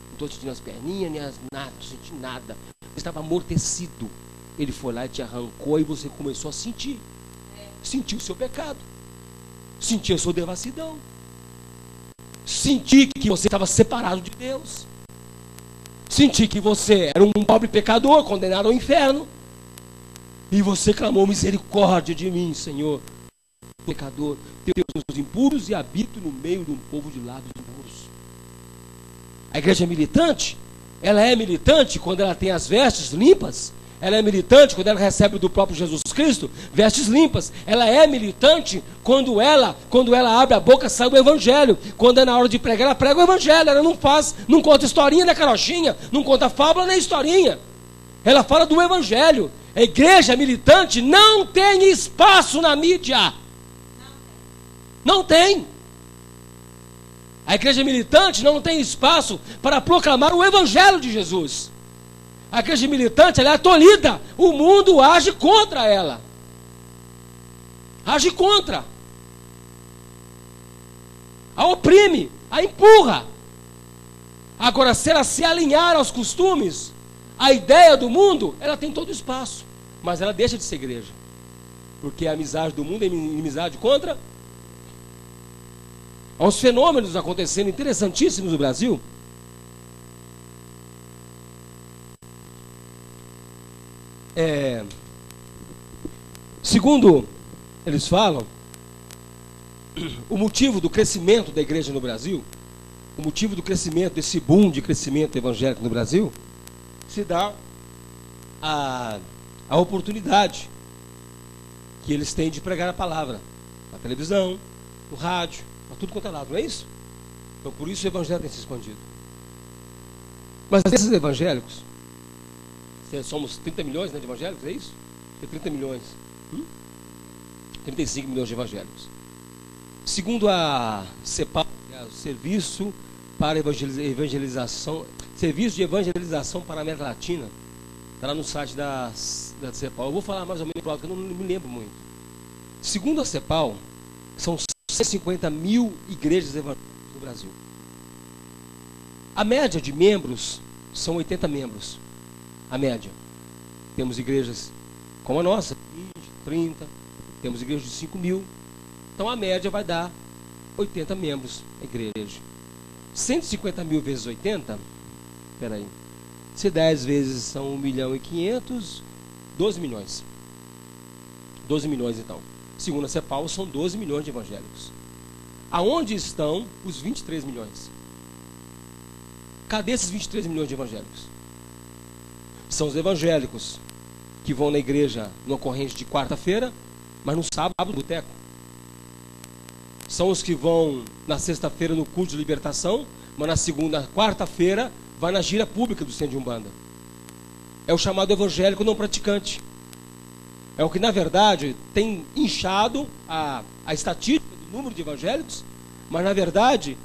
S3: Não estou sentindo as perninhas, nem nada, não estou sentindo nada. Você estava amortecido. Ele foi lá e te arrancou e você começou a sentir. Sentiu o seu pecado. Sentir a sua devassidão. Sentir que você estava separado de Deus. Sentir que você era um pobre pecador, condenado ao inferno. E você clamou misericórdia de mim, Senhor. Pecador, tenho os impuros e habito no meio de um povo de lábios impuros. A igreja militante, ela é militante quando ela tem as vestes limpas. Ela é militante quando ela recebe do próprio Jesus Cristo vestes limpas. Ela é militante quando ela abre a boca, sai o Evangelho. Quando é na hora de pregar, ela prega o Evangelho. Ela não conta historinha nem carochinha, não conta fábula nem historinha. Ela fala do Evangelho. A igreja militante não tem espaço na mídia. Não tem. A igreja militante não tem espaço para proclamar o Evangelho de Jesus. A igreja militante, ela é tolhida. O mundo age contra ela. Age contra. A oprime, a empurra. Agora, se ela se alinhar aos costumes, a ideia do mundo, ela tem todo o espaço. Mas ela deixa de ser igreja. Porque a amizade do mundo é inimizade contra. Há uns fenômenos acontecendo interessantíssimos no Brasil. Segundo eles falam, o motivo do crescimento da igreja no Brasil, o motivo do crescimento, desse boom de crescimento evangélico no Brasil, se dá a oportunidade que eles têm de pregar a palavra na televisão, no rádio, a tudo quanto é lado, não é isso? Então por isso o evangelho tem se expandido. Mas esses evangélicos Somos 30 milhões, né, de evangélicos, é isso? 30 milhões. 35 milhões de evangélicos. Segundo a CEPAL, o Serviço para Evangelização, Serviço de Evangelização para a América Latina, está lá no site da CEPAL. Eu vou falar mais ou menos para o porque eu não me lembro muito. Segundo a CEPAL, são 150 mil igrejas evangélicas no Brasil. A média de membros são 80 membros. A média. Temos igrejas como a nossa, 20, 30, temos igrejas de 5 mil. Então a média vai dar 80 membros a igreja. 150 mil vezes 80, espera aí, se 10 vezes são 1.500.000, 12 milhões. 12 milhões então. Segundo a CEPAL, são 12 milhões de evangélicos. Aonde estão os 23 milhões? Cadê esses 23 milhões de evangélicos? São os evangélicos que vão na igreja no ocorrente de quarta-feira, mas no sábado no boteco. São os que vão na sexta-feira no culto de libertação, mas na segunda, quarta-feira, vai na gira pública do centro de Umbanda. É o chamado evangélico não praticante. É o que, na verdade, tem inchado a estatística do número de evangélicos, mas, na verdade,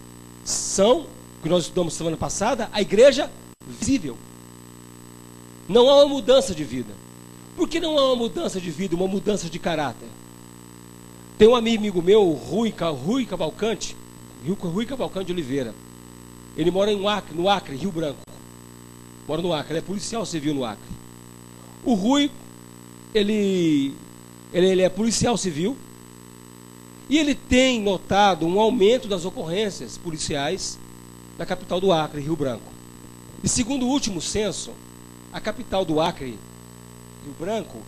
S3: são, o que nós estudamos semana passada, a igreja visível. Não há uma mudança de vida. Por que não há uma mudança de vida, uma mudança de caráter? Tem um amigo meu, Rui Cavalcante de Oliveira. Ele mora no Acre, Rio Branco. Mora no Acre, ele é policial civil no Acre. O Rui, ele é policial civil e ele tem notado um aumento das ocorrências policiais na capital do Acre, Rio Branco. E segundo o último censo, a capital do Acre, Rio Branco,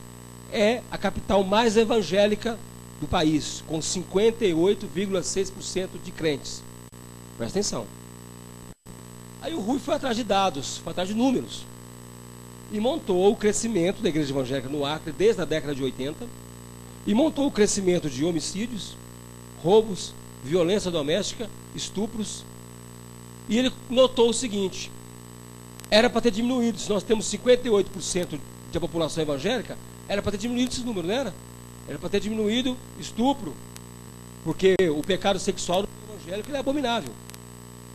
S3: é a capital mais evangélica do país, com 58,6% de crentes. Presta atenção. Aí o Rui foi atrás de dados, foi atrás de números, e montou o crescimento da igreja evangélica no Acre desde a década de 80, e montou o crescimento de homicídios, roubos, violência doméstica, estupros, e ele notou o seguinte: era para ter diminuído. Se nós temos 58% da população evangélica, era para ter diminuído esse número, não era? Era para ter diminuído estupro, porque o pecado sexual no evangélico ele é abominável.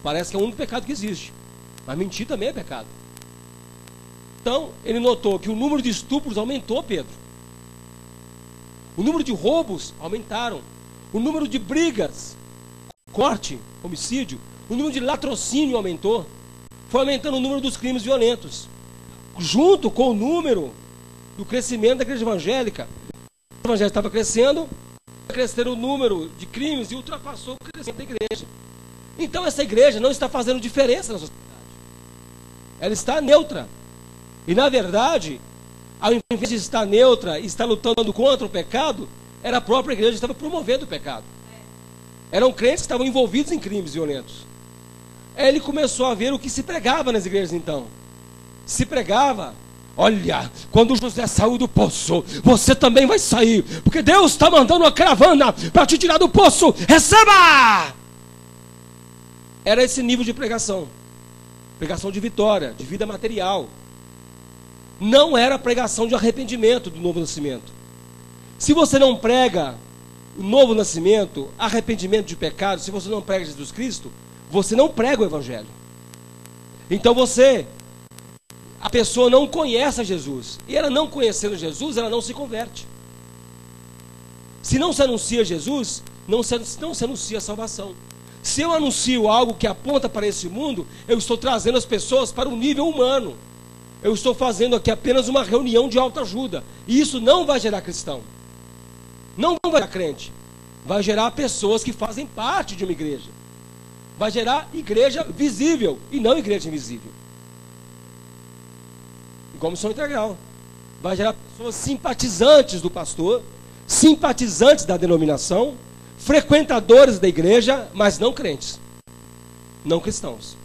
S3: Parece que é o único pecado que existe, mas mentir também é pecado. Então, ele notou que o número de estupros aumentou, Pedro. O número de roubos aumentaram. O número de brigas, corte, homicídio, o número de latrocínio aumentou. Foi aumentando o número dos crimes violentos, junto com o número do crescimento da igreja evangélica. A igreja estava crescendo o número de crimes e ultrapassou o crescimento da igreja. Então essa igreja não está fazendo diferença na sociedade. Ela está neutra. E na verdade, ao invés de estar neutra e estar lutando contra o pecado, era a própria igreja que estava promovendo o pecado. Eram crentes que estavam envolvidos em crimes violentos. Aí ele começou a ver o que se pregava nas igrejas então. Se pregava: olha, quando José saiu do poço, você também vai sair, porque Deus está mandando uma caravana para te tirar do poço, receba! Era esse nível de pregação. Pregação de vitória, de vida material. Não era pregação de arrependimento do novo nascimento. Se você não prega o novo nascimento, arrependimento de pecado, se você não prega Jesus Cristo, você não prega o Evangelho. Então a pessoa não conhece a Jesus. E ela não conhecendo Jesus, ela não se converte. Se não se anuncia Jesus, não se anuncia a salvação. Se eu anuncio algo que aponta para esse mundo, eu estou trazendo as pessoas para um nível humano. Eu estou fazendo aqui apenas uma reunião de autoajuda. E isso não vai gerar cristão. Não vai gerar crente. Vai gerar pessoas que fazem parte de uma igreja. Vai gerar igreja visível e não igreja invisível. Comissão integral. Vai gerar pessoas simpatizantes do pastor, simpatizantes da denominação, frequentadores da igreja, mas não crentes, não cristãos.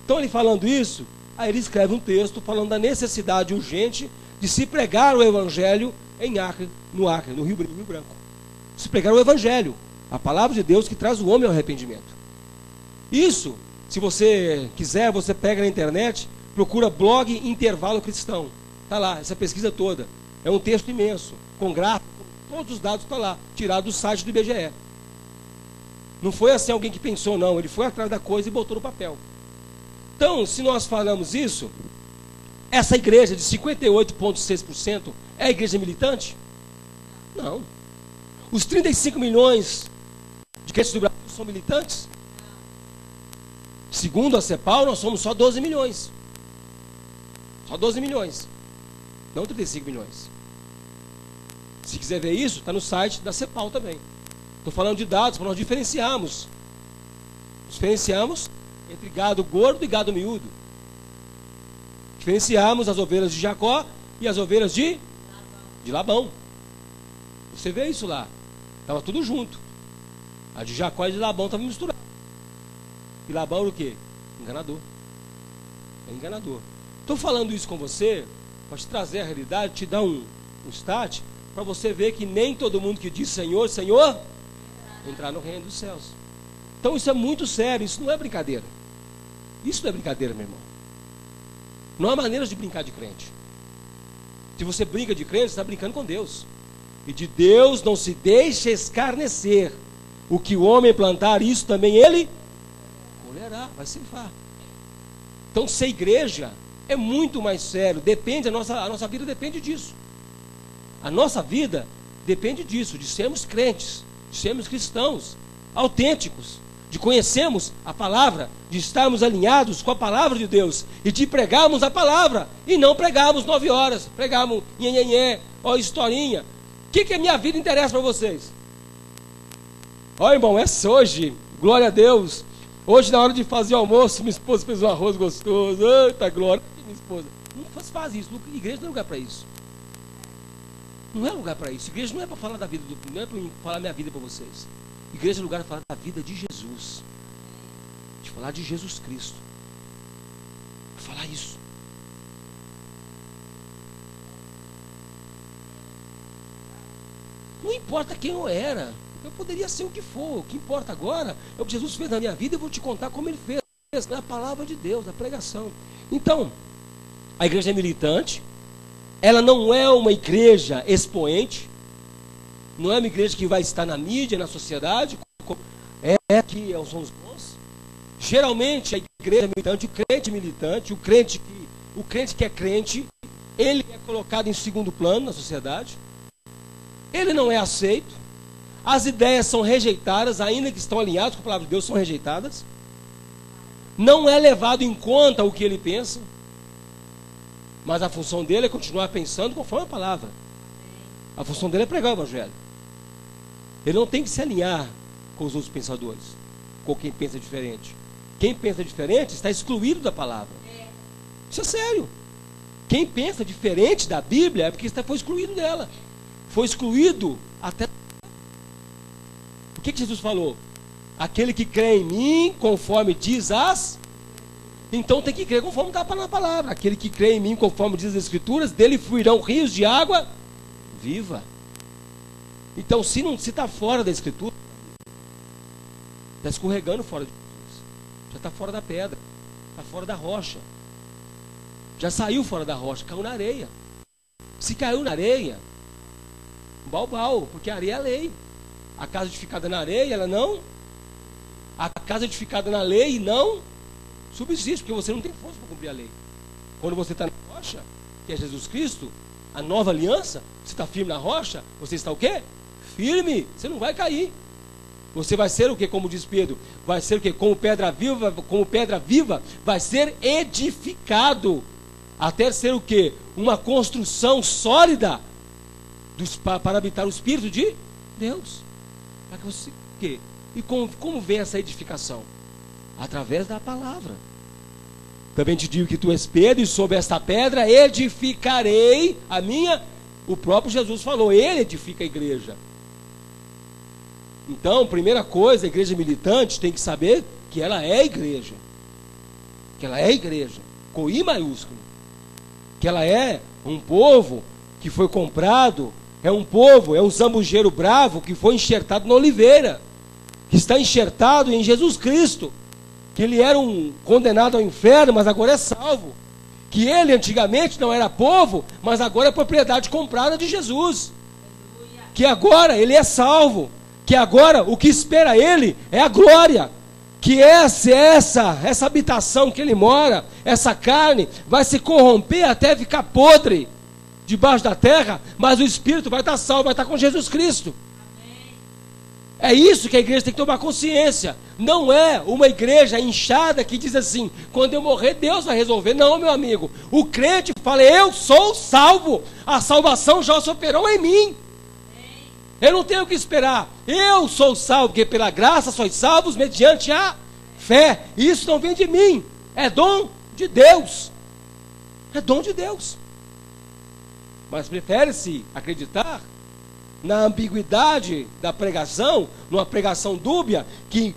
S3: Então ele falando isso, aí ele escreve um texto falando da necessidade urgente de se pregar o evangelho no Acre, no Rio Branco. Se pregar o evangelho, a palavra de Deus que traz o homem ao arrependimento. Isso, se você quiser, você pega na internet, procura blog Intervalo Cristão. Está lá, essa pesquisa toda. É um texto imenso, com gráfico, todos os dados estão lá, tirado do site do IBGE. Não foi assim alguém que pensou, não. Ele foi atrás da coisa e botou no papel. Então, se nós falamos isso, essa igreja de 58,6% é a igreja militante? Não. Os 35 milhões de crentes do Brasil são militantes? Segundo a CEPAL, nós somos só 12 milhões. Só 12 milhões. Não 35 milhões. Se quiser ver isso, está no site da CEPAL também. Estou falando de dados para nós diferenciarmos. Diferenciamos entre gado gordo e gado miúdo. Diferenciamos as ovelhas de Jacó e as ovelhas de Labão. Você vê isso lá. Estava tudo junto. A de Jacó e a de Labão estavam misturadas. E Labão era o quê? Enganador. É enganador. Estou falando isso com você para te trazer a realidade, te dar um start, para você ver que nem todo mundo que diz Senhor, Senhor, entrar no reino dos céus. Então isso é muito sério, isso não é brincadeira. Isso não é brincadeira, meu irmão. Não há maneiras de brincar de crente. Se você brinca de crente, você está brincando com Deus. E de Deus não se deixa escarnecer. O que o homem plantar, isso também ele colherá, vai ceifar. Então ser igreja é muito mais sério. Depende, a nossa vida depende disso. A nossa vida depende disso, de sermos crentes, de sermos cristãos, autênticos, de conhecermos a palavra, de estarmos alinhados com a palavra de Deus e de pregarmos a palavra e não pregarmos 9 horas, pregarmos nhenhenhé, ó historinha. O que a minha vida interessa para vocês? Ó irmão, essa hoje, glória a Deus, hoje na hora de fazer o almoço, minha esposa fez um arroz gostoso, eita glória, minha esposa, não faz isso, igreja não é lugar para isso. Não é lugar para isso. Igreja não é para falar da vida, não é para falar minha vida para vocês. Igreja é lugar para falar da vida de Jesus. De falar de Jesus Cristo. Para falar isso. Não importa quem eu era. Eu poderia ser o que for. O que importa agora é o que Jesus fez na minha vida. Eu vou te contar como ele fez. É a palavra de Deus, a pregação. Então, a igreja é militante. Ela não é uma igreja expoente, não é uma igreja que vai estar na mídia, na sociedade, é que são os bons. Geralmente a igreja militante, o crente que é crente, ele é colocado em segundo plano na sociedade, ele não é aceito, as ideias são rejeitadas, ainda que estão alinhadas com a palavra de Deus, são rejeitadas, não é levado em conta o que ele pensa. Mas a função dele é continuar pensando conforme a palavra. A função dele é pregar o evangelho. Ele não tem que se alinhar com os outros pensadores, com quem pensa diferente. Quem pensa diferente está excluído da palavra. Isso é sério. Quem pensa diferente da Bíblia é porque foi excluído dela. Foi excluído até... O que Jesus falou? Aquele que crê em mim, conforme diz as... Então tem que crer conforme está na palavra. Aquele que crê em mim, conforme diz as Escrituras, dele fluirão rios de água viva. Então, se está fora da Escritura, está escorregando fora de Jesus. Já está fora da pedra, está fora da rocha. Já saiu fora da rocha, caiu na areia. Se caiu na areia, balbal, porque a areia é a lei. A casa edificada na areia, ela não. A casa edificada na lei não subsiste, porque você não tem força para cumprir a lei. Quando você está na rocha, que é Jesus Cristo, a nova aliança, você está firme na rocha, você está o quê? Firme, você não vai cair. Você vai ser o quê? Como diz Pedro, vai ser o quê? Como pedra viva, vai ser edificado, até ser o quê? Uma construção sólida para habitar o Espírito de Deus. Para que você, o quê? E como vem essa edificação? Através da palavra. Também te digo que tu és Pedro, e sobre esta pedra edificarei a minha. O próprio Jesus falou, ele edifica a igreja. Então, primeira coisa, a igreja militante tem que saber que ela é igreja. Que ela é igreja, com I maiúsculo. Que ela é um povo que foi comprado, é um povo, é um zambujeiro bravo que foi enxertado na oliveira, que está enxertado em Jesus Cristo. Que ele era um condenado ao inferno, mas agora é salvo. que ele antigamente não era povo, mas agora é propriedade comprada de Jesus. Que agora ele é salvo, que agora o que espera ele é a glória, que essa habitação que ele mora, essa carne, vai se corromper até ficar podre debaixo da terra, mas o espírito vai estar salvo, vai estar com Jesus Cristo. É isso que a igreja tem que tomar consciência. Não é uma igreja inchada que diz assim: quando eu morrer Deus vai resolver. Não, meu amigo, o crente fala: eu sou salvo, a salvação já se operou em mim, eu não tenho que esperar, eu sou salvo, porque pela graça sois salvos mediante a fé. Isso não vem de mim, é dom de Deus, é dom de Deus. Mas prefere-se acreditar na ambiguidade da pregação, numa pregação dúbia, que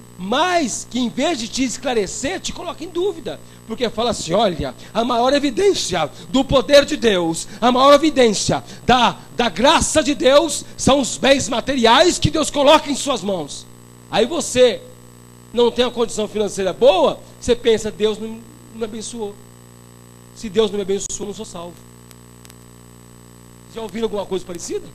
S3: em vez de te esclarecer, te coloca em dúvida, porque fala assim: olha, a maior evidência do poder de Deus, a maior evidência da graça de Deus, são os bens materiais que Deus coloca em suas mãos. Aí você não tem uma condição financeira boa, você pensa: Deus não me abençoou, se Deus não me abençoou, eu não sou salvo. Já ouviram alguma coisa parecida?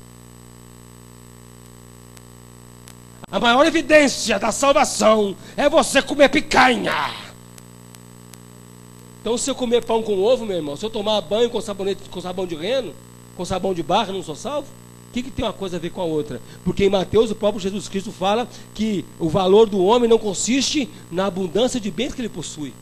S3: A maior evidência da salvação é você comer picanha. Então, se eu comer pão com ovo, meu irmão, se eu tomar banho com sabonete, com sabão de reno, com sabão de barra, não sou salvo? O que tem uma coisa a ver com a outra? Porque em Mateus o próprio Jesus Cristo fala que o valor do homem não consiste na abundância de bens que ele possui.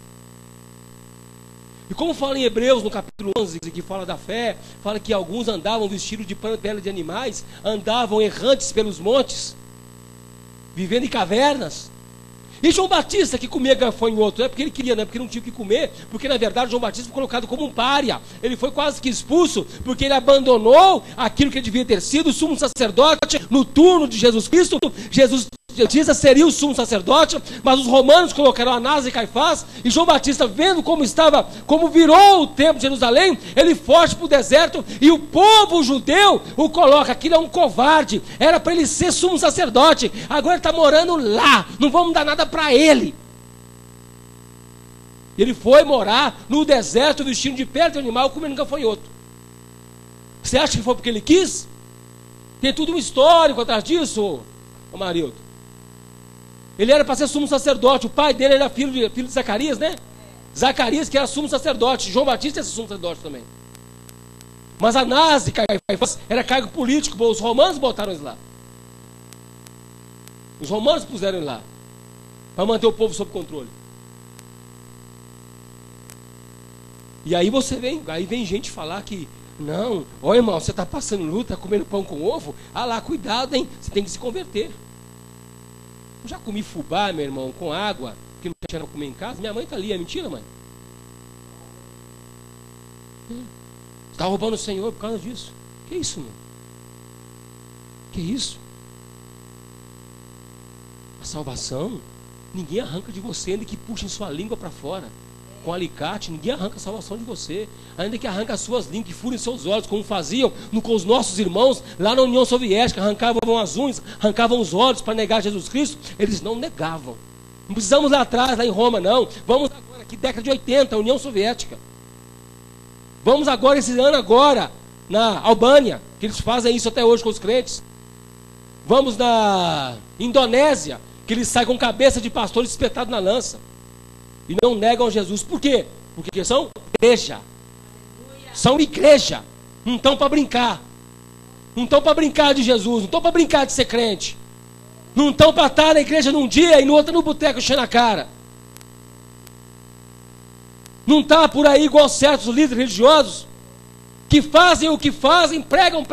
S3: E como fala em Hebreus, no capítulo 11, que fala da fé, fala que alguns andavam vestidos de pele de animais, andavam errantes pelos montes, vivendo em cavernas. E João Batista, que comia gafanhoto, não é porque ele queria, não é porque não tinha o que comer, porque na verdade João Batista foi colocado como um pária. Ele foi quase que expulso, porque ele abandonou aquilo que ele devia ter sido, o sumo sacerdote, no turno de Jesus Cristo. Jesus Batista seria o sumo sacerdote, mas os romanos colocaram Anás e Caifás, e João Batista, vendo como virou o templo de Jerusalém, ele foge para o deserto, e o povo judeu o coloca: aquilo é um covarde, era para ele ser sumo sacerdote, agora ele está morando lá, não vamos dar nada para ele. Ele foi morar no deserto, vestindo de pele de animal, comendo gafanhoto. Você acha que foi porque ele quis? Tem tudo um histórico atrás disso, ô Marildo. Ele era para ser sumo sacerdote, o pai dele era filho de Zacarias, né? Zacarias, que era sumo sacerdote, João Batista era sumo sacerdote também. Mas Anás e Caifás era cargo político, os romanos botaram eles lá. Os romanos puseram ele lá, para manter o povo sob controle. E aí vem gente falar que: não, ó irmão, você está passando luta, está comendo pão com ovo, lá, cuidado, hein, você tem que se converter. Eu já comi fubá, meu irmão, com água, que não tinha para comer em casa. Minha mãe está ali, é mentira, mãe? Está roubando o Senhor por causa disso. Que isso, meu? Que isso? A salvação, ninguém arranca de você, ainda que puxem sua língua para fora com alicate, ninguém arranca a salvação de você, ainda que arranca as suas línguas, que furem seus olhos, como faziam com os nossos irmãos lá na União Soviética, arrancavam as unhas, arrancavam os olhos para negar Jesus Cristo. Eles não negavam. Não precisamos lá atrás, lá em Roma, não. Vamos agora, aqui década de 80, a União Soviética. Vamos agora, esse ano agora, na Albânia, que eles fazem isso até hoje com os crentes. Vamos na Indonésia, que eles saem com cabeça de pastores espetados na lança e não negam Jesus. Por quê? Porque são igreja. São igreja. Não estão para brincar. Não estão para brincar de Jesus. Não estão para brincar de ser crente. Não estão para estar na igreja num dia e no outro no boteco enchendo a cara. Não está por aí igual certos líderes religiosos que fazem o que fazem, pregam,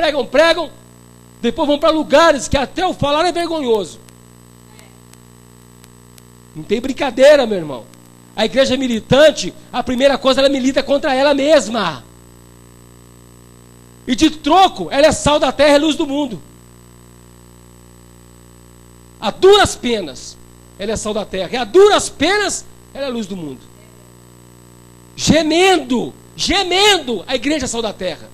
S3: depois vão para lugares que até o falar é vergonhoso. Não tem brincadeira, meu irmão. A igreja militante, a primeira coisa, ela milita contra ela mesma. E de troco, ela é sal da terra e luz do mundo. A duras penas, ela é sal da terra. E a duras penas, ela é luz do mundo. Gemendo, a igreja é sal da terra.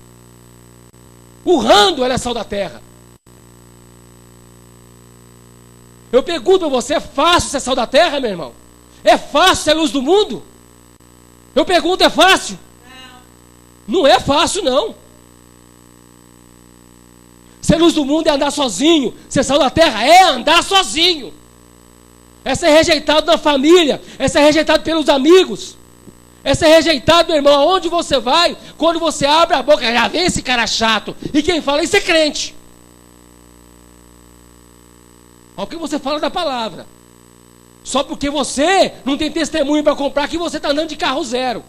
S3: Urrando, ela é sal da terra. Eu pergunto a você: é fácil ser sal da terra, meu irmão? É fácil ser luz do mundo? Eu pergunto: é fácil? Não é fácil, não. Ser luz do mundo é andar sozinho. Ser sal da terra é andar sozinho. É ser rejeitado na família. É ser rejeitado pelos amigos. É ser rejeitado, meu irmão, aonde você vai, quando você abre a boca, já vem esse cara chato. E quem fala isso é crente. Olha o que você fala da palavra. Só porque você não tem testemunho para comprar que você está andando de carro zero.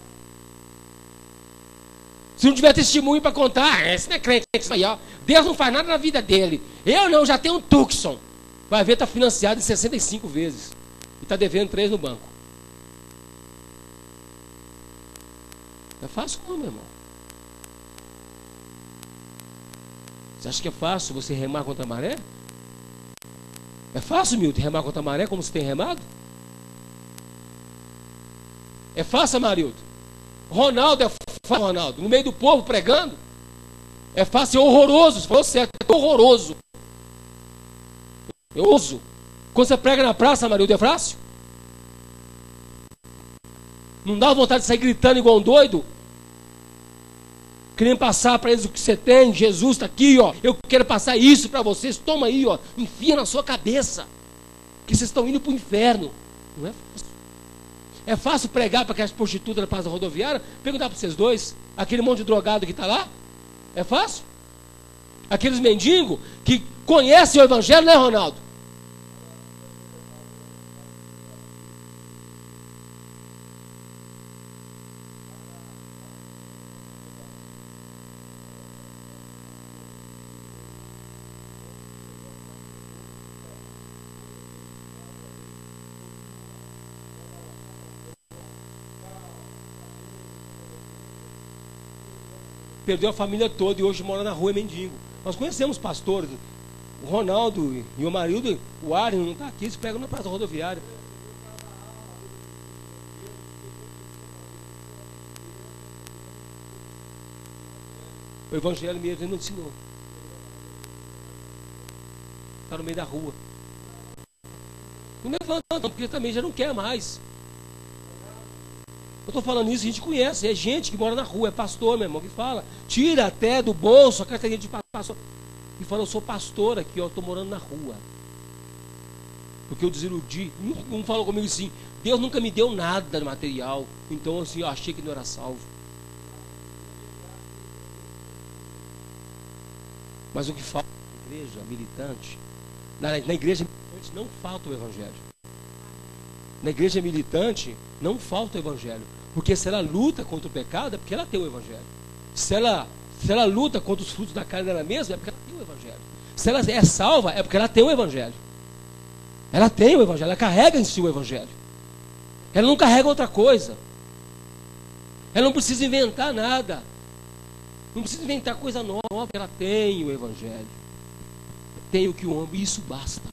S3: Se não tiver testemunho para contar, esse não é crente, isso aí, ó. Deus não faz nada na vida dele. Eu não, já tenho um Tucson. Vai ver, está financiado em 65 vezes. E está devendo 3 no banco. Não é fácil não, meu irmão. Você acha que é fácil você remar contra a maré? É fácil, Milton, remar contra a maré como você tem remado? É fácil, Amarildo? Ronaldo, é fácil, Ronaldo? No meio do povo pregando? É fácil, é horroroso. Você falou certo, é horroroso. É horroroso. Quando você prega na praça, Amarildo, é fácil? Não dá vontade de sair gritando igual um doido? Querendo passar para eles o que você tem. Jesus está aqui, ó. Eu quero passar isso para vocês. Toma aí, ó. Enfia na sua cabeça. Que vocês estão indo para o inferno. Não é fácil. É fácil pregar para aquelas prostitutas da Praça Rodoviária? Perguntar para vocês dois. Aquele monte de drogado que está lá? É fácil? Aqueles mendigos que conhecem o Evangelho, né, Ronaldo? Perdeu a família toda e hoje mora na rua, é mendigo. Nós conhecemos pastores, o Ronaldo e o Amarildo, o Arlen não está aqui, eles pegam na Praça Rodoviária. O Evangelho mesmo ele não ensinou. Está no meio da rua. Não levanta, não, porque também já não quer mais. Eu estou falando isso, a gente conhece, é gente que mora na rua, é pastor, meu irmão, que fala, tira até do bolso a carteirinha de pastor, e fala, eu sou pastor aqui, ó, estou morando na rua, porque eu desiludi. Um falou comigo assim, Deus nunca me deu nada de material, então assim, eu achei que não era salvo. Mas o que falta na igreja militante, na igreja militante não falta o Evangelho. Na igreja militante não falta o Evangelho. Porque se ela luta contra o pecado, é porque ela tem o Evangelho. Se ela luta contra os frutos da carne dela mesma, é porque ela tem o Evangelho. Se ela é salva, é porque ela tem o Evangelho. Ela tem o Evangelho, ela carrega em si o Evangelho. Ela não carrega outra coisa. Ela não precisa inventar nada. Não precisa inventar coisa nova. Ela tem o Evangelho. Tem o que o homem, isso basta.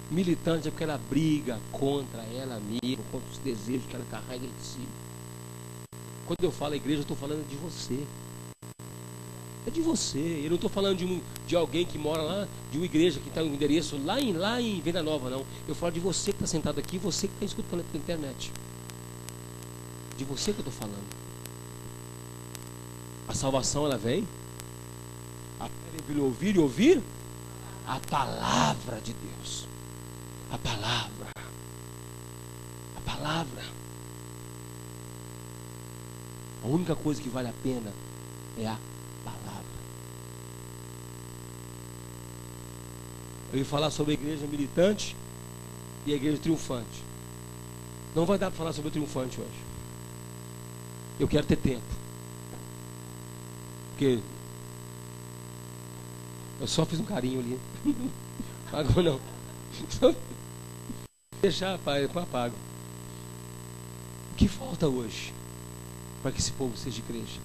S3: Militante é porque ela briga contra ela mesma, contra os desejos que ela carrega em si. Quando eu falo igreja, eu estou falando de você. É de você. Eu não estou falando de alguém que mora lá, de uma igreja que está em um endereço lá em Venda Nova, não. Eu falo de você que está sentado aqui, você que está escutando pela internet. De você que eu estou falando. A salvação, ela vem. A ouvir e ouvir a palavra de Deus. A palavra. A palavra. A única coisa que vale a pena é a palavra. Eu ia falar sobre a igreja militante e a igreja triunfante. Não vai dar para falar sobre o triunfante hoje. Eu quero ter tempo. Porque eu só fiz um carinho ali. Pagou não. Deixar, pai, eu apago. O que falta hoje para que esse povo seja igreja?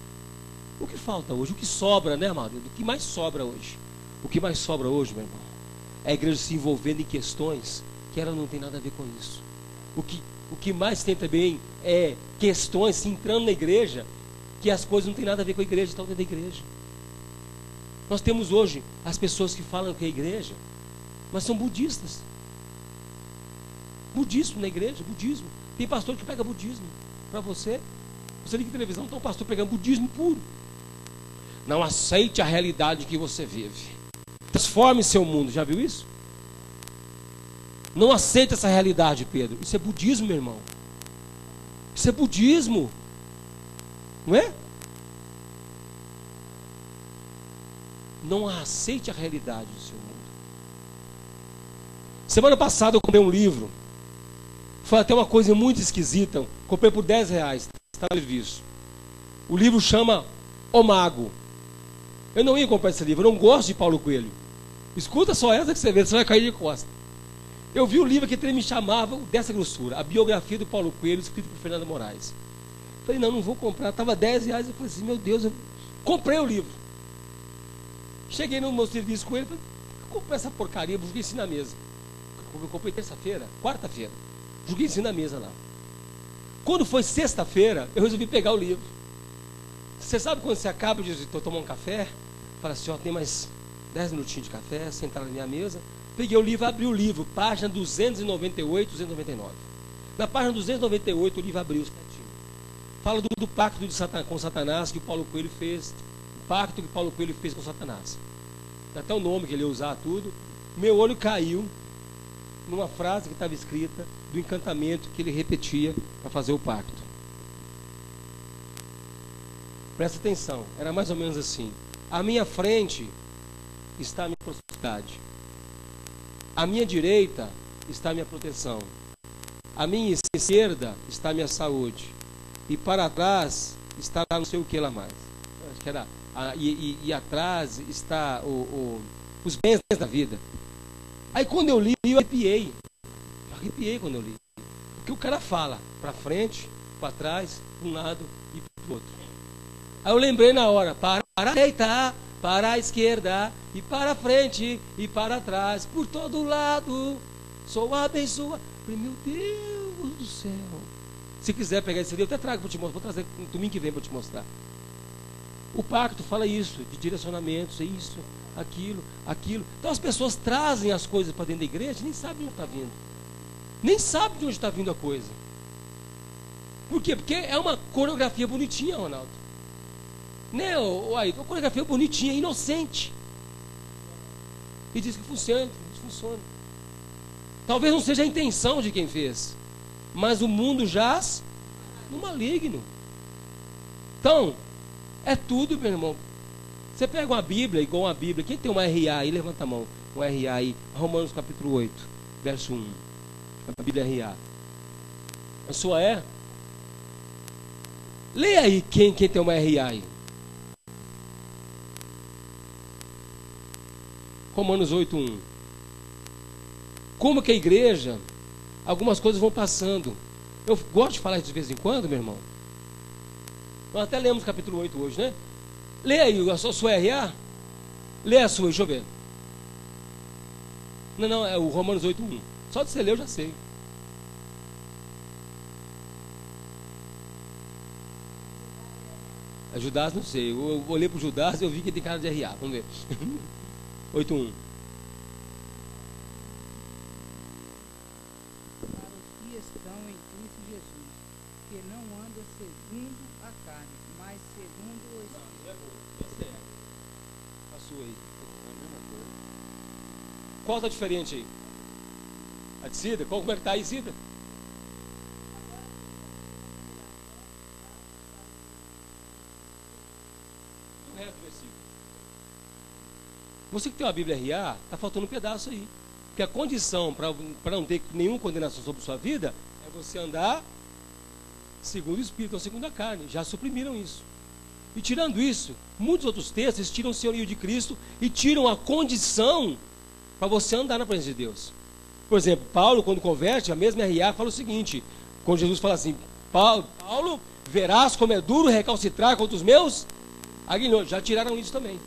S3: O que falta hoje? O que sobra, né, amado? O que mais sobra hoje? O que mais sobra hoje, meu irmão, é a igreja se envolvendo em questões que ela não tem nada a ver com isso. O que mais tem também é questões se entrando na igreja que as coisas não tem nada a ver com a igreja, estão dentro da igreja. Nós temos hoje as pessoas que falam que é igreja, mas são budistas. Budismo na igreja, budismo. Tem pastor que pega budismo para você. Você liga a televisão, está um pastor pregando budismo puro. Não aceite a realidade que você vive. Transforme seu mundo. Já viu isso? Não aceite essa realidade, Pedro. Isso é budismo, meu irmão. Isso é budismo. Não é? Não aceite a realidade do seu mundo. Semana passada eu comprei um livro. Foi até uma coisa muito esquisita. Comprei por R$10. Está visto. O livro chama O Mago. Eu não ia comprar esse livro. Eu não gosto de Paulo Coelho. Escuta só essa que você vê. Você vai cair de costa. Eu vi o livro que ele me chamava dessa grossura. A biografia do Paulo Coelho, escrito por Fernando Moraes. Falei, não vou comprar. Estava R$10. Eu falei assim, meu Deus. Eu comprei o livro. Cheguei no meu serviço com ele. Falei, eu comprei essa porcaria. Joguei assim na mesa. Eu comprei terça-feira, quarta-feira. Joguei assim na mesa lá. Quando foi sexta-feira, eu resolvi pegar o livro. Você sabe quando você acaba de tomar um café? Fala assim, ó, tem mais 10 minutinhos de café, sentar na minha mesa. Peguei o livro, abri o livro, página 298, 299. Na página 298 o livro abriu certinho. Fala do pacto com Satanás que o Paulo Coelho fez. O pacto que o Paulo Coelho fez com Satanás. Até o nome que ele ia usar, tudo. Meu olho caiu numa frase que estava escrita do encantamento que ele repetia para fazer o pacto. Presta atenção, era mais ou menos assim: à minha frente está a minha prosperidade, à minha direita está a minha proteção, à minha esquerda está a minha saúde, e para trás está não sei o que lá mais. Acho que era, e atrás está os bens da vida. Aí quando eu li, eu arrepiei. Quando eu li. Porque o cara fala para frente, para trás, para um lado e para o outro. Aí eu lembrei na hora, para a direita, para a esquerda, e para frente e para trás, por todo lado, sou abençoado. Falei, meu Deus do céu. Se quiser pegar esse livro, eu até trago para te mostrar. Vou trazer no domingo que vem para te mostrar. O pacto fala isso, de direcionamentos, é isso, aquilo. Então as pessoas trazem as coisas para dentro da igreja e nem sabem de onde está vindo. Nem sabem de onde está vindo a coisa. Por quê? Porque é uma coreografia bonitinha, Ronaldo. Né, uma coreografia bonitinha, inocente. E diz que funciona. Talvez não seja a intenção de quem fez, mas o mundo jaz no maligno. Então, é tudo, meu irmão. Você pega uma Bíblia, igual uma Bíblia. Quem tem uma RA aí, levanta a mão. Uma RA aí. Romanos capítulo 8, verso 1. A Bíblia RA. A sua é? Leia aí quem tem uma RA aí. Romanos 8, 1. Como que a igreja, algumas coisas vão passando. Eu gosto de falar isso de vez em quando, meu irmão. Nós até lemos capítulo 8 hoje, né? Leia aí a sua RA. Leia a sua, deixa eu ver. Não, é o Romanos 8, 1. Só de você ler eu já sei. A Judas não sei. Eu olhei para o Judas e eu vi que tem cara de RA. Vamos ver. 8, 1.
S4: Estão em Cristo Jesus, que não anda segundo a carne, mas segundo o Espírito.
S3: A sua aí. Qual está diferente aí? A de Cida? Como é que está aí, Cida? O resto do versículo. Você que tem uma Bíblia RA, está faltando um pedaço aí. Porque a condição para não ter nenhuma condenação sobre sua vida é você andar segundo o Espírito, ou segundo a carne. Já suprimiram isso. E tirando isso, muitos outros textos tiram o senhorio de Cristo e tiram a condição para você andar na presença de Deus. Por exemplo, Paulo, quando converte, a mesma RA fala o seguinte, quando Jesus fala assim, Paulo, verás como é duro recalcitrar contra os meus aguilhões. Já tiraram isso também.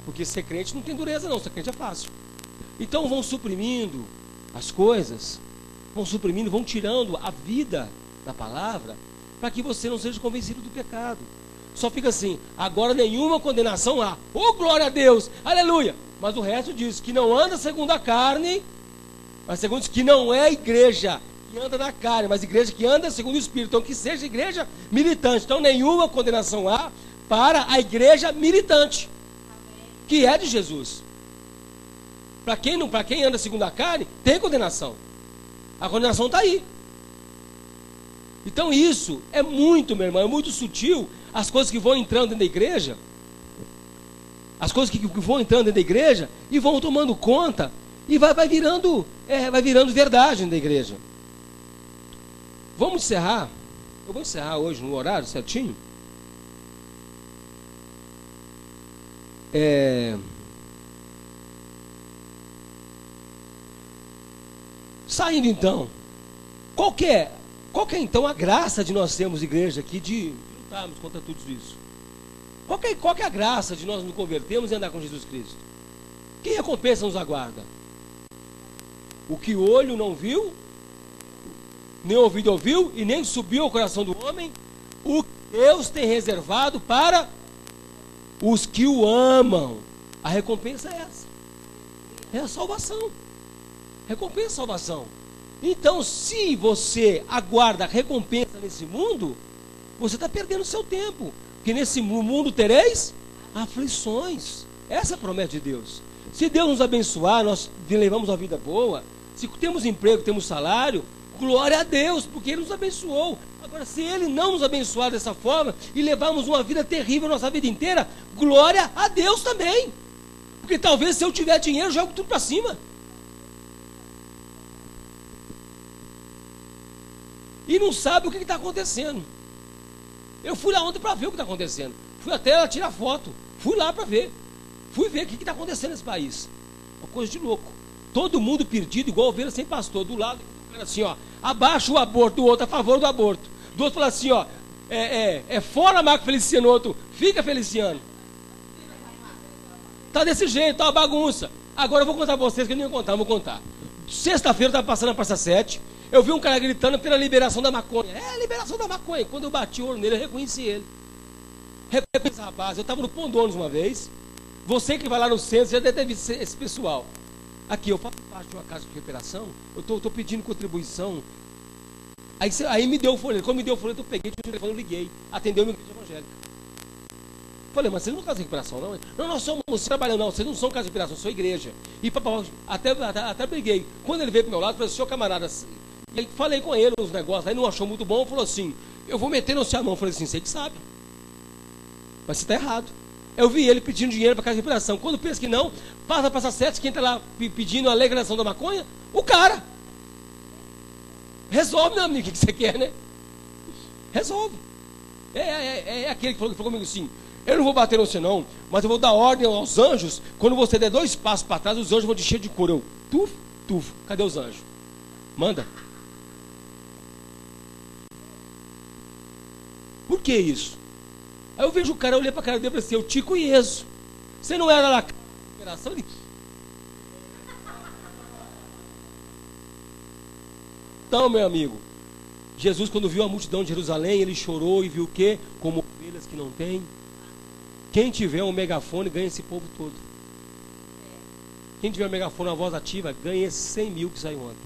S3: Porque ser crente não tem dureza não, ser crente é fácil. Então vão suprimindo as coisas, vão tirando a vida da palavra, para que você não seja convencido do pecado. Só fica assim, agora nenhuma condenação há. Oh, glória a Deus, aleluia. Mas o resto diz que não anda segundo a carne, mas segundo que não é igreja que anda na carne, mas igreja que anda segundo o Espírito. Então que seja igreja militante. Então nenhuma condenação há para a igreja militante, que é de Jesus. Para quem anda segundo a carne, tem condenação. A condenação está aí. Então isso é muito, meu irmão, é muito sutil. As coisas que vão entrando dentro da igreja, as coisas que vão entrando dentro da igreja e vão tomando conta e vai virando verdade dentro da igreja. Vamos encerrar. Eu vou encerrar hoje no horário certinho. Saindo então, qual que é então a graça de nós termos igreja aqui, de lutarmos contra tudo isso? Qual que é a graça de nós nos convertermos e andar com Jesus Cristo? Que recompensa nos aguarda? O que o olho não viu, nem o ouvido ouviu, e nem subiu ao coração do homem, o que Deus tem reservado para os que o amam. A recompensa é essa. É a salvação. Recompensa a salvação. Então, se você aguarda a recompensa nesse mundo, você está perdendo seu tempo. Porque nesse mundo tereis aflições. Essa é a promessa de Deus. Se Deus nos abençoar, nós levamos uma vida boa. Se temos emprego, temos salário, glória a Deus, porque Ele nos abençoou. Agora, se Ele não nos abençoar dessa forma e levarmos uma vida terrível a nossa vida inteira, glória a Deus também. Porque talvez se eu tiver dinheiro, eu jogo tudo para cima. E não sabe o que está acontecendo. Eu fui lá ontem para ver o que está acontecendo. Fui até ela tirar foto. Fui lá para ver. Fui ver o que está acontecendo nesse país. Uma coisa de louco. Todo mundo perdido, igual ovelha sem pastor. Do lado, assim, ó, abaixo o aborto, do outro a favor do aborto. Do outro fala assim, ó, fora Marco Feliciano, outro, fica Feliciano. Tá desse jeito, tá uma bagunça. Agora eu vou contar para vocês, que eu não ia contar, eu vou contar. Sexta-feira eu estava passando na Praça 7, eu vi um cara gritando pela liberação da maconha. Liberação da maconha. Quando eu bati o olho nele, eu reconheci ele. Reconheci, rapaz, eu estava no Pondones uma vez. Você que vai lá no centro, já deve ter visto esse pessoal. Aqui, eu faço parte de uma casa de recuperação, eu estou pedindo contribuição. Aí me deu o folheto. Quando me deu o folheto, eu peguei o telefone, eu liguei. Atendeu uma igreja evangélica. Falei, mas vocês não são casa de recuperação, não? Não, nós somos trabalhando, não. Vocês não são casa de recuperação, eu sou igreja. E até briguei. Quando ele veio para o meu lado, eu falei, senhor camarada, e aí falei com ele os negócios, aí não achou muito bom, falou assim, eu vou meter no seu mão. Eu falei assim, você que sabe. Mas você está errado. Eu vi ele pedindo dinheiro para casa de recuperação. Quando pensa que não, passa 7, quem está lá pedindo a legalização da maconha, o cara. Resolve, meu amigo, o que você quer, né? Resolve. É aquele que falou comigo assim, eu não vou bater no você não, mas eu vou dar ordem aos anjos, quando você der 2 passos para trás, os anjos vão te encher de couro. Eu, tuf, cadê os anjos? Manda. Por que isso? Aí eu vejo o cara, eu olhei para a cara dele e falei assim, eu te conheço. Você não era lá na operação? Então, meu amigo, Jesus, quando viu a multidão de Jerusalém, ele chorou e viu o quê? Como ovelhas que não têm. Quem tiver um megafone, ganha esse povo todo. Quem tiver um megafone, uma voz ativa, ganha esses 100 mil que saiu ontem.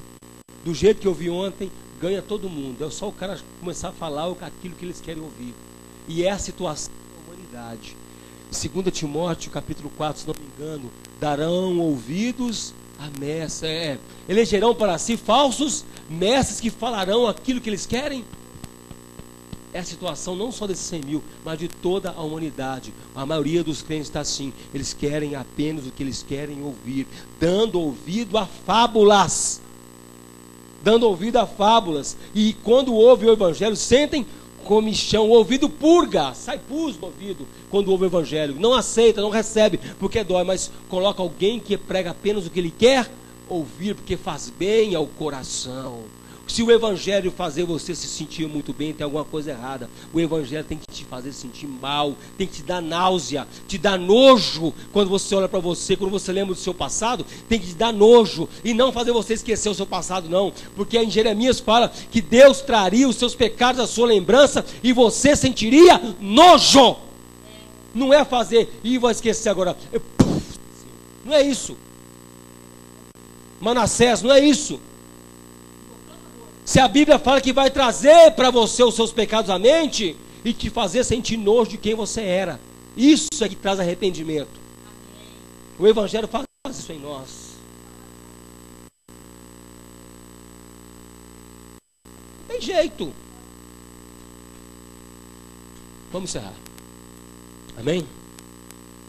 S3: Do jeito que eu vi ontem, ganha todo mundo. É só o cara começar a falar aquilo que eles querem ouvir. E é a situação da humanidade. 2 Timóteo, capítulo 4, se não me engano, darão ouvidos a mestres. Elegerão para si falsos mestres que falarão aquilo que eles querem. É a situação não só desses 100 mil, mas de toda a humanidade. A maioria dos crentes está assim. Eles querem apenas o que eles querem ouvir, dando ouvido a fábulas. Dando ouvido a fábulas. E quando ouvem o evangelho, sentem comichão, o ouvido purga, sai pus do ouvido quando ouve o evangelho, não aceita, não recebe, porque dói, mas coloca alguém que prega apenas o que ele quer ouvir, porque faz bem ao coração. Se o evangelho fazer você se sentir muito bem, tem alguma coisa errada. O evangelho tem que te fazer sentir mal, tem que te dar náusea, te dar nojo. Quando você olha para você, quando você lembra do seu passado, tem que te dar nojo e não fazer você esquecer o seu passado, não. Porque em Jeremias fala que Deus traria os seus pecados à sua lembrança e você sentiria nojo. Não é fazer, e vou esquecer agora. Não é isso. Manassés, não é isso. Se a Bíblia fala que vai trazer para você os seus pecados à mente e te fazer sentir nojo de quem você era, isso é que traz arrependimento. O Evangelho faz isso em nós. Não tem jeito. Vamos encerrar. Amém?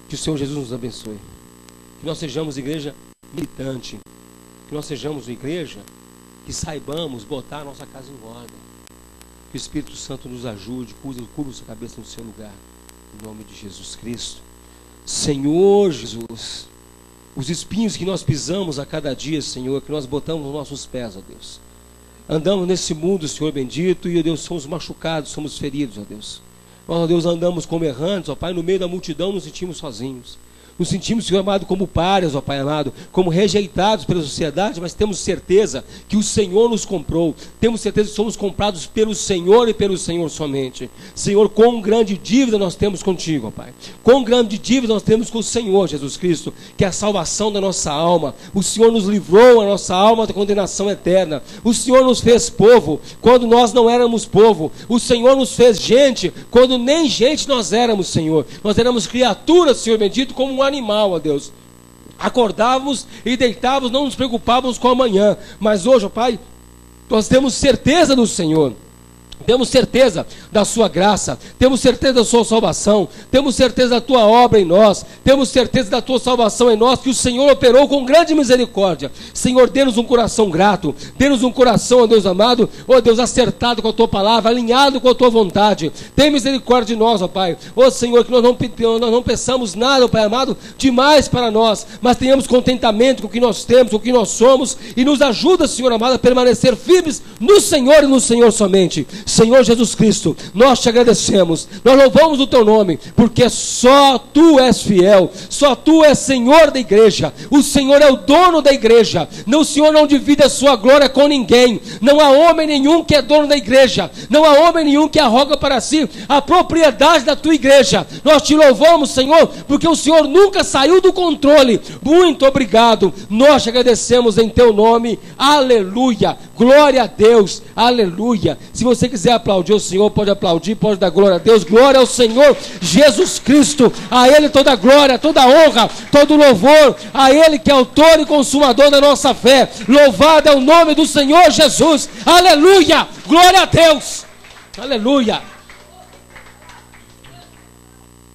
S3: Que o Senhor Jesus nos abençoe. Que nós sejamos igreja militante. Que nós sejamos uma igreja que saibamos botar a nossa casa em ordem. Que o Espírito Santo nos ajude, cubra sua cabeça no seu lugar. Em nome de Jesus Cristo. Senhor Jesus, os espinhos que nós pisamos a cada dia, Senhor, que nós botamos nos nossos pés, ó Deus. Andamos nesse mundo, Senhor bendito, e, ó Deus, somos machucados, somos feridos, ó Deus. Nós, ó Deus, andamos como errantes, ó Pai, no meio da multidão nos sentimos sozinhos. Nos sentimos, Senhor amado, como párias, ó Pai amado, como rejeitados pela sociedade, mas temos certeza que o Senhor nos comprou. Temos certeza que somos comprados pelo Senhor e pelo Senhor somente. Senhor, quão grande dívida nós temos contigo, ó Pai. Quão grande dívida nós temos com o Senhor Jesus Cristo, que é a salvação da nossa alma. O Senhor nos livrou a nossa alma da condenação eterna. O Senhor nos fez povo quando nós não éramos povo. O Senhor nos fez gente quando nem gente nós éramos, Senhor. Nós éramos criaturas, Senhor bendito, como um animal, ó Deus. Acordávamos e deitávamos, não nos preocupávamos com amanhã. Mas hoje, ó Pai, nós temos certeza do Senhor. Temos certeza da sua graça, temos certeza da sua salvação, temos certeza da tua obra em nós, temos certeza da tua salvação em nós, que o Senhor operou com grande misericórdia. Senhor, dê-nos um coração grato, dê-nos um coração, ó Deus amado, ó Deus, acertado com a tua palavra, alinhado com a tua vontade. Tem misericórdia de nós, ó Pai. Ó Senhor, que nós não peçamos nada, ó Pai amado, demais para nós, mas tenhamos contentamento com o que nós temos, com o que nós somos, e nos ajuda, Senhor amado, a permanecer firmes no Senhor e no Senhor somente. Senhor Jesus Cristo, nós te agradecemos, nós louvamos o teu nome, porque só tu és fiel, só tu és Senhor da igreja, o Senhor é o dono da igreja, o Senhor não divide a sua glória com ninguém, não há homem nenhum que é dono da igreja, não há homem nenhum que arroga para si a propriedade da tua igreja. Nós te louvamos, Senhor, porque o Senhor nunca saiu do controle. Muito obrigado, nós te agradecemos em teu nome, aleluia, glória a Deus, aleluia. Se você quiser aplaudir o Senhor, pode aplaudir, pode dar glória a Deus. Glória ao Senhor Jesus Cristo, a Ele toda glória, toda honra, todo louvor, a Ele que é autor e consumador da nossa fé. Louvado é o nome do Senhor Jesus, aleluia, glória a Deus, aleluia,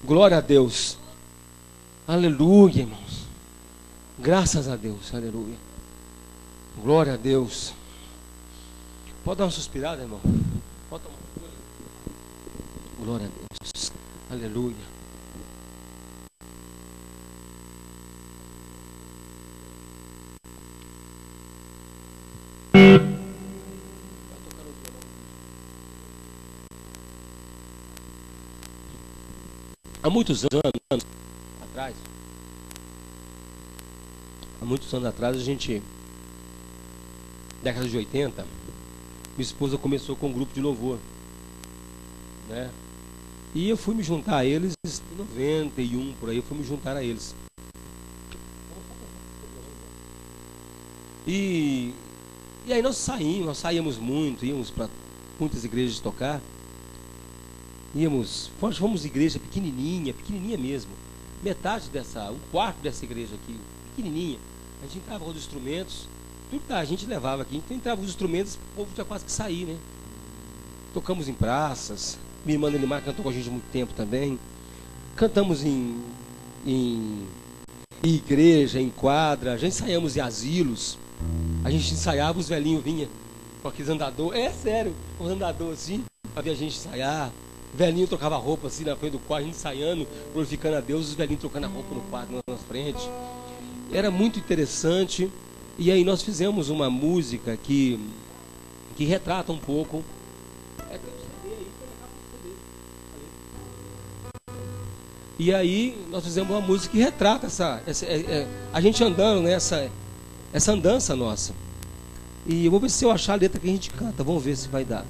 S3: glória a Deus, aleluia, irmãos, graças a Deus, aleluia, glória a Deus. Pode dar uma suspirada, irmão? Pode tomar uma coisa. Glória a Deus. Aleluia. Há muitos anos atrás, a gente, década de 80, minha esposa começou com um grupo de louvor, né? E eu fui me juntar a eles em 91, por aí, eu fui me juntar a eles. E aí nós saíamos muito, íamos para muitas igrejas tocar. Fomos igreja pequenininha mesmo. Metade um quarto dessa igreja aqui, pequenininha. A gente entrava com os instrumentos, tudo que a gente levava aqui. Então entrava os instrumentos, o povo tinha quase que sair, né? Tocamos em praças. Minha irmã Nelimar cantou com a gente há muito tempo também. Cantamos em igreja, em quadra. Já ensaiamos em asilos. A gente ensaiava, os velhinhos vinham com aqueles andadores. É sério, com os andadores assim, para ver a gente ensaiar. O velhinho trocava roupa assim na frente do quarto, a gente ensaiando, glorificando a Deus. Os velhinhos trocando a roupa no quarto, na frente. Era muito interessante. E aí nós fizemos uma música que retrata um pouco. E aí nós fizemos uma música que retrata a gente andando nessa andança nossa. E eu vou ver se eu achar a letra que a gente canta. Vamos ver se vai dar.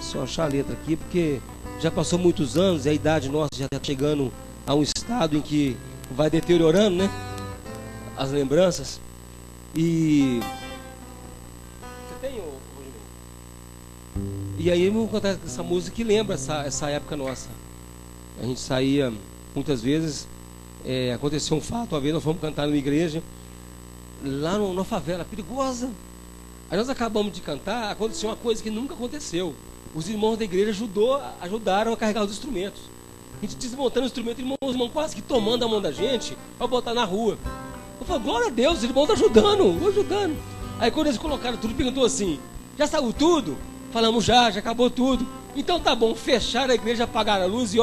S3: Se eu achar a letra aqui, porque já passou muitos anos e a idade nossa já está chegando a um estado em que vai deteriorando, né? As lembranças. E você tem, Rodrigo? E aí vamos cantar essa música que lembra essa época nossa. A gente saía, muitas vezes, aconteceu um fato, uma vez nós fomos cantar numa igreja, lá numa favela perigosa. Aí nós acabamos de cantar, aconteceu uma coisa que nunca aconteceu. Os irmãos da igreja ajudaram a carregar os instrumentos. A gente desmontando o instrumento, os irmãos quase que tomando a mão da gente para botar na rua. Eu falei, glória a Deus, os irmãos estão ajudando. Aí quando eles colocaram tudo, perguntou assim, já saiu tudo? Falamos, já acabou tudo. Então tá bom, fecharam a igreja, apagaram a luz e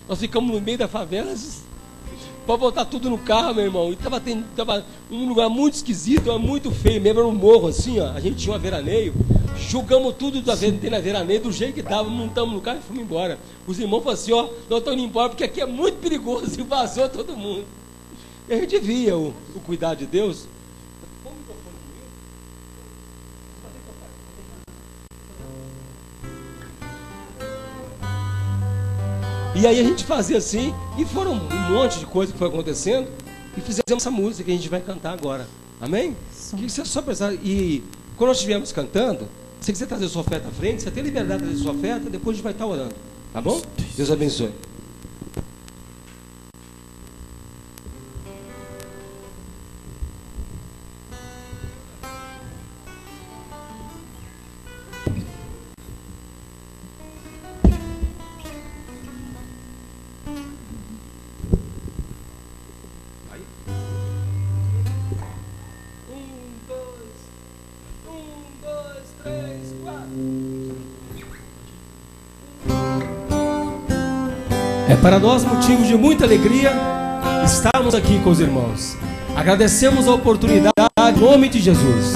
S3: nós ficamos no meio da favela para botar tudo no carro, meu irmão. E tava um lugar muito esquisito, muito feio, mesmo era um morro assim, ó. A gente tinha um veraneio, jogamos tudo na veraneio do jeito que dava, montamos no carro e fomos embora. Os irmãos falaram assim, nós estamos indo embora porque aqui é muito perigoso, e vazou todo mundo. E a gente via o cuidado de Deus. E aí a gente fazia assim, e foram um monte de coisa que foi acontecendo, e fizemos essa música que a gente vai cantar agora. Amém? Que você só pensar, e quando nós estivermos cantando, se você quiser trazer sua oferta à frente, você tem liberdade de trazer sua oferta, depois a gente vai estar orando. Tá bom? Deus abençoe. Para nós, motivo de muita alegria, estarmos aqui com os irmãos. Agradecemos a oportunidade em nome de Jesus.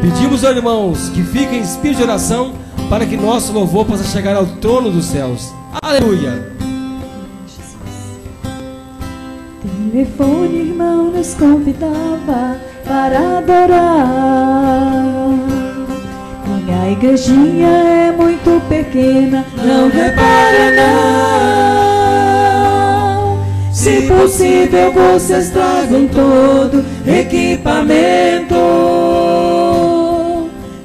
S3: Pedimos aos irmãos que fiquem em espírito de oração para que nosso louvor possa chegar ao trono dos céus. Aleluia!
S5: Telefone, irmão, nos convidava para adorar. Minha igrejinha é muito pequena, não repara não. Se possível, vocês tragam todo equipamento,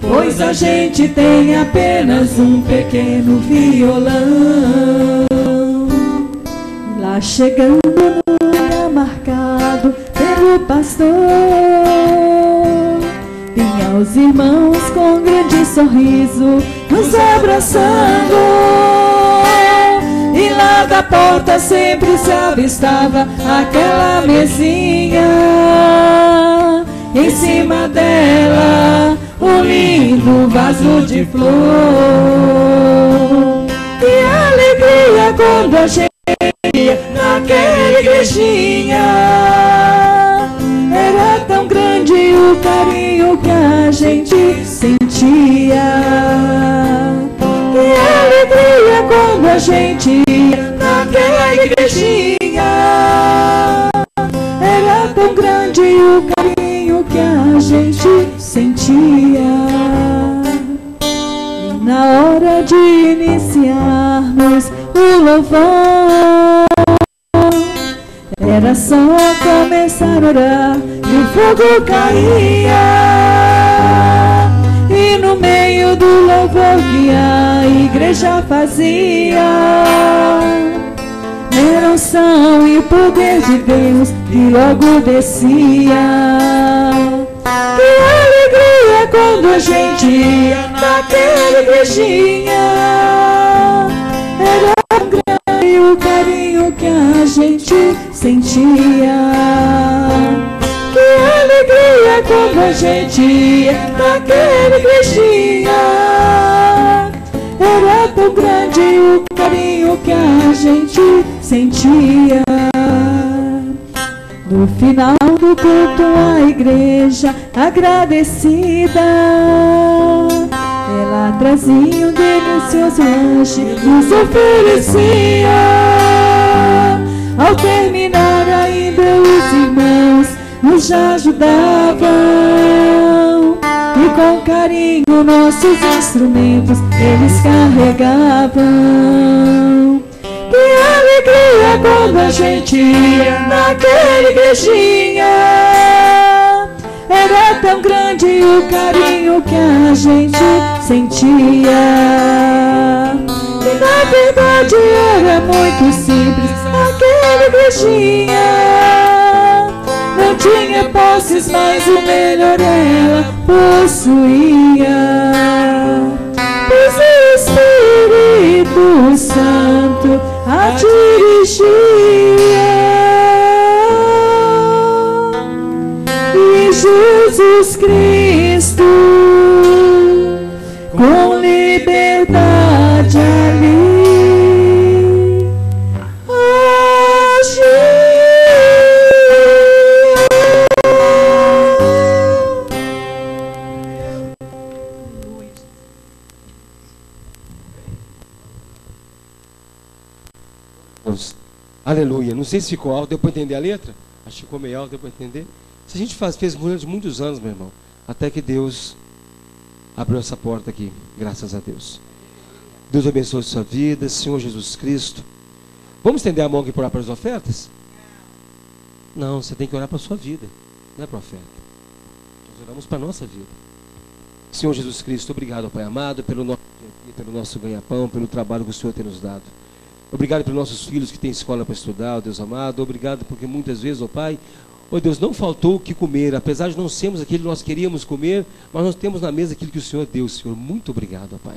S5: pois a gente tem apenas um pequeno violão. Lá chegando no lugar marcado pelo pastor, vinha os irmãos com grande sorriso nos abraçando. E lá da porta sempre se avistava aquela mesinha, em cima dela um lindo vaso de flor. E a alegria quando a gente ia naquela igrejinha, era tão grande o carinho que a gente sentia. E a alegria quando a gente ia naquela igrejinha, era tão grande o carinho que a gente sentia. E na hora de iniciarmos o louvor, era só começar a orar e o fogo caía. E no meio do louvor que a igreja fazia, era a unção e o poder de Deus que logo descia. Que alegria quando a gente ia naquela igrejinha, era tão grande o carinho que a gente sentia. Que alegria quando a gente ia naquela igrejinha, era tão grande o carinho que a gente sentia. No final do culto a igreja agradecida, ela trazia um delicioso lanche, nos oferecia. Ao terminar ainda os irmãos nos ajudavam, e com carinho nossos instrumentos eles carregavam. Que alegria quando a gente ia naquela igrejinha, era tão grande o carinho que a gente sentia. E na verdade era muito simples, aquele igrejinha. Não tinha posses, mas o melhor ela possuía. Pois o Espírito Santo a dirigia. E Jesus Cristo com liberdade ali
S3: Aleluia. Não sei se ficou alto, deu para entender a letra? Acho que ficou meio alto, deu para entender. Se a gente fez durante muitos anos, meu irmão, até que Deus abriu essa porta aqui, graças a Deus. Deus abençoe a sua vida, Senhor Jesus Cristo. Vamos estender a mão aqui para orar para as ofertas? Não, você tem que orar para a sua vida, não é para a oferta. Nós oramos para a nossa vida. Senhor Jesus Cristo, obrigado, Pai amado, pelo nosso ganha-pão, pelo trabalho que o Senhor tem nos dado. Obrigado pelos nossos filhos que têm escola para estudar, ó Deus amado. Obrigado porque muitas vezes, ó Pai, ó Deus, não faltou o que comer. Apesar de não sermos aquilo que nós queríamos comer, mas nós temos na mesa aquilo que o Senhor deu, Senhor. Muito obrigado, ó Pai.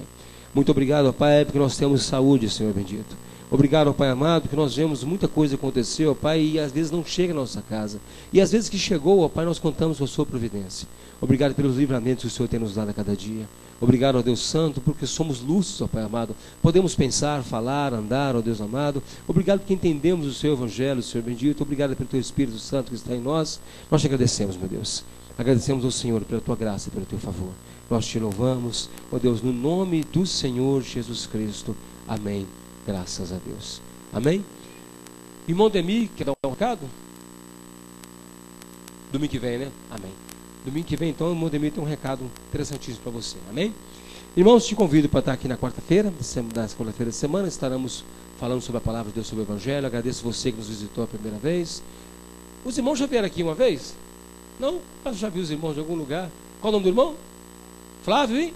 S3: Muito obrigado, ó Pai, porque nós temos saúde, Senhor bendito. Obrigado, ó Pai amado, que nós vemos muita coisa acontecer, ó Pai, e às vezes não chega à nossa casa. E às vezes que chegou, ó Pai, nós contamos com a sua providência. Obrigado pelos livramentos que o Senhor tem nos dado a cada dia. Obrigado, ó Deus Santo, porque somos lúcidos, ó Pai amado. Podemos pensar, falar, andar, ó Deus amado. Obrigado porque entendemos o Seu Evangelho, Senhor bendito. Obrigado pelo Teu Espírito Santo que está em nós. Nós te agradecemos, meu Deus. Agradecemos ao Senhor pela Tua graça e pelo Teu favor. Nós te louvamos, ó Deus, no nome do Senhor Jesus Cristo. Amém. Graças a Deus. Amém? Irmão Demi, quer dar um recado? Domingo que vem, né? Amém. Domingo que vem, então, o irmão Demi tem um recado interessantíssimo para você. Amém? Irmãos, te convido para estar aqui na quarta-feira, na segunda-feira de semana. Estaremos falando sobre a palavra de Deus, sobre o Evangelho. Agradeço você que nos visitou a primeira vez. Os irmãos já vieram aqui uma vez? Não? Mas já vi os irmãos de algum lugar. Qual o nome do irmão? Flávio e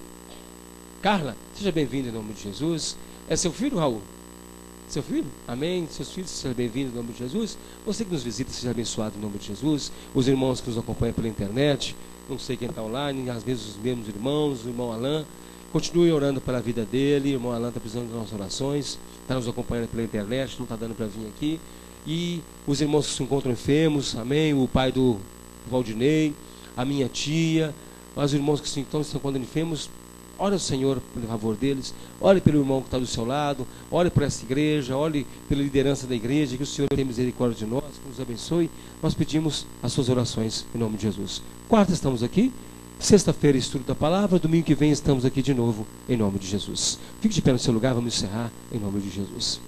S3: Carla. Seja bem-vindo em nome de Jesus. É seu filho, Raul? Seu filho? Amém. Seus filhos, sejam bem-vindos em nome de Jesus. Você que nos visita, seja abençoado em nome de Jesus. Os irmãos que nos acompanham pela internet, não sei quem está online, às vezes os mesmos irmãos, o irmão Alain. Continue orando pela vida dele. O irmão Alain está precisando de nossas orações. Está nos acompanhando pela internet, não está dando para vir aqui. E os irmãos que se encontram enfermos, amém. O pai do Valdinei, a minha tia, os irmãos que se encontram enfermos. Ore ao Senhor pelo favor deles, ore pelo irmão que está do seu lado, ore por essa igreja, ore pela liderança da igreja, que o Senhor tenha misericórdia de nós, que nos abençoe. Nós pedimos as suas orações em nome de Jesus. Quarta estamos aqui, sexta-feira estudo da palavra, domingo que vem estamos aqui de novo em nome de Jesus. Fique de pé no seu lugar, vamos encerrar em nome de Jesus.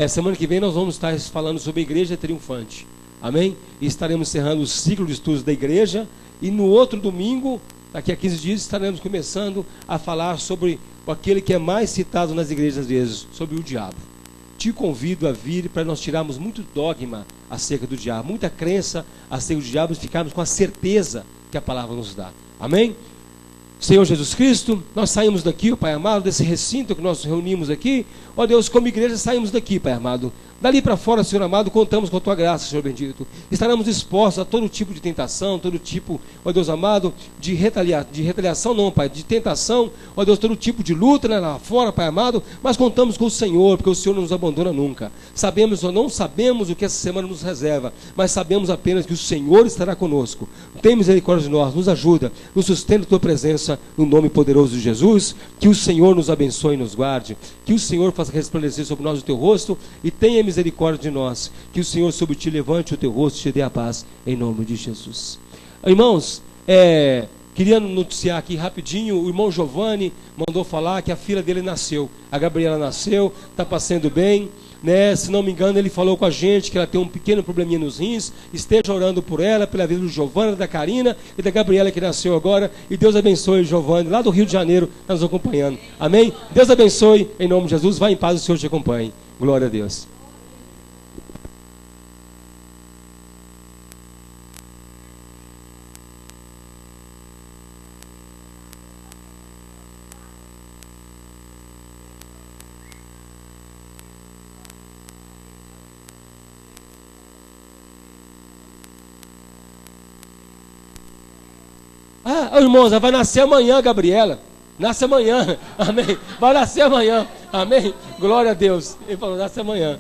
S3: Semana que vem nós vamos estar falando sobre a igreja triunfante, amém? E estaremos encerrando o ciclo de estudos da igreja e no outro domingo, daqui a 15 dias estaremos começando a falar sobre aquele que é mais citado nas igrejas às vezes, sobre o diabo. Te convido a vir para nós tirarmos muito dogma acerca do diabo, muita crença acerca do diabo e ficarmos com a certeza que a palavra nos dá. Amém? Senhor Jesus Cristo, nós saímos daqui, ó Pai amado, desse recinto que nós nos reunimos aqui. Ó Deus, como igreja saímos daqui, Pai amado. Dali para fora, Senhor amado, contamos com a Tua graça, Senhor bendito. Estaremos expostos a todo tipo de tentação, todo tipo, ó Deus amado, de retaliação não, Pai, de tentação, ó Deus, todo tipo de luta, né, lá fora, Pai amado, mas contamos com o Senhor, porque o Senhor não nos abandona nunca. Sabemos ou não sabemos o que essa semana nos reserva, mas sabemos apenas que o Senhor estará conosco. Tem misericórdia de nós, nos ajuda, nos sustenta a Tua presença, no nome poderoso de Jesus. Que o Senhor nos abençoe e nos guarde, que o Senhor faça resplandecer sobre nós o Teu rosto e tenha misericórdia de nós, que o Senhor sobre ti levante o Teu rosto e te dê a paz, em nome de Jesus. Irmãos, queria noticiar aqui rapidinho, o irmão Giovanni mandou falar que a filha dele nasceu, a Gabriela nasceu, está passando bem, né? Se não me engano ele falou com a gente que ela tem um pequeno probleminha nos rins, esteja orando por ela, pela vida do Giovanni, da Karina e da Gabriela que nasceu agora, e Deus abençoe o Giovanni, lá do Rio de Janeiro, está nos acompanhando, amém? Deus abençoe, em nome de Jesus, vá em paz, o Senhor te acompanhe, glória a Deus. Ah, irmãos, vai nascer amanhã, Gabriela. Nasce amanhã. Amém. Vai nascer amanhã. Amém. Glória a Deus. Ele falou, nasce amanhã.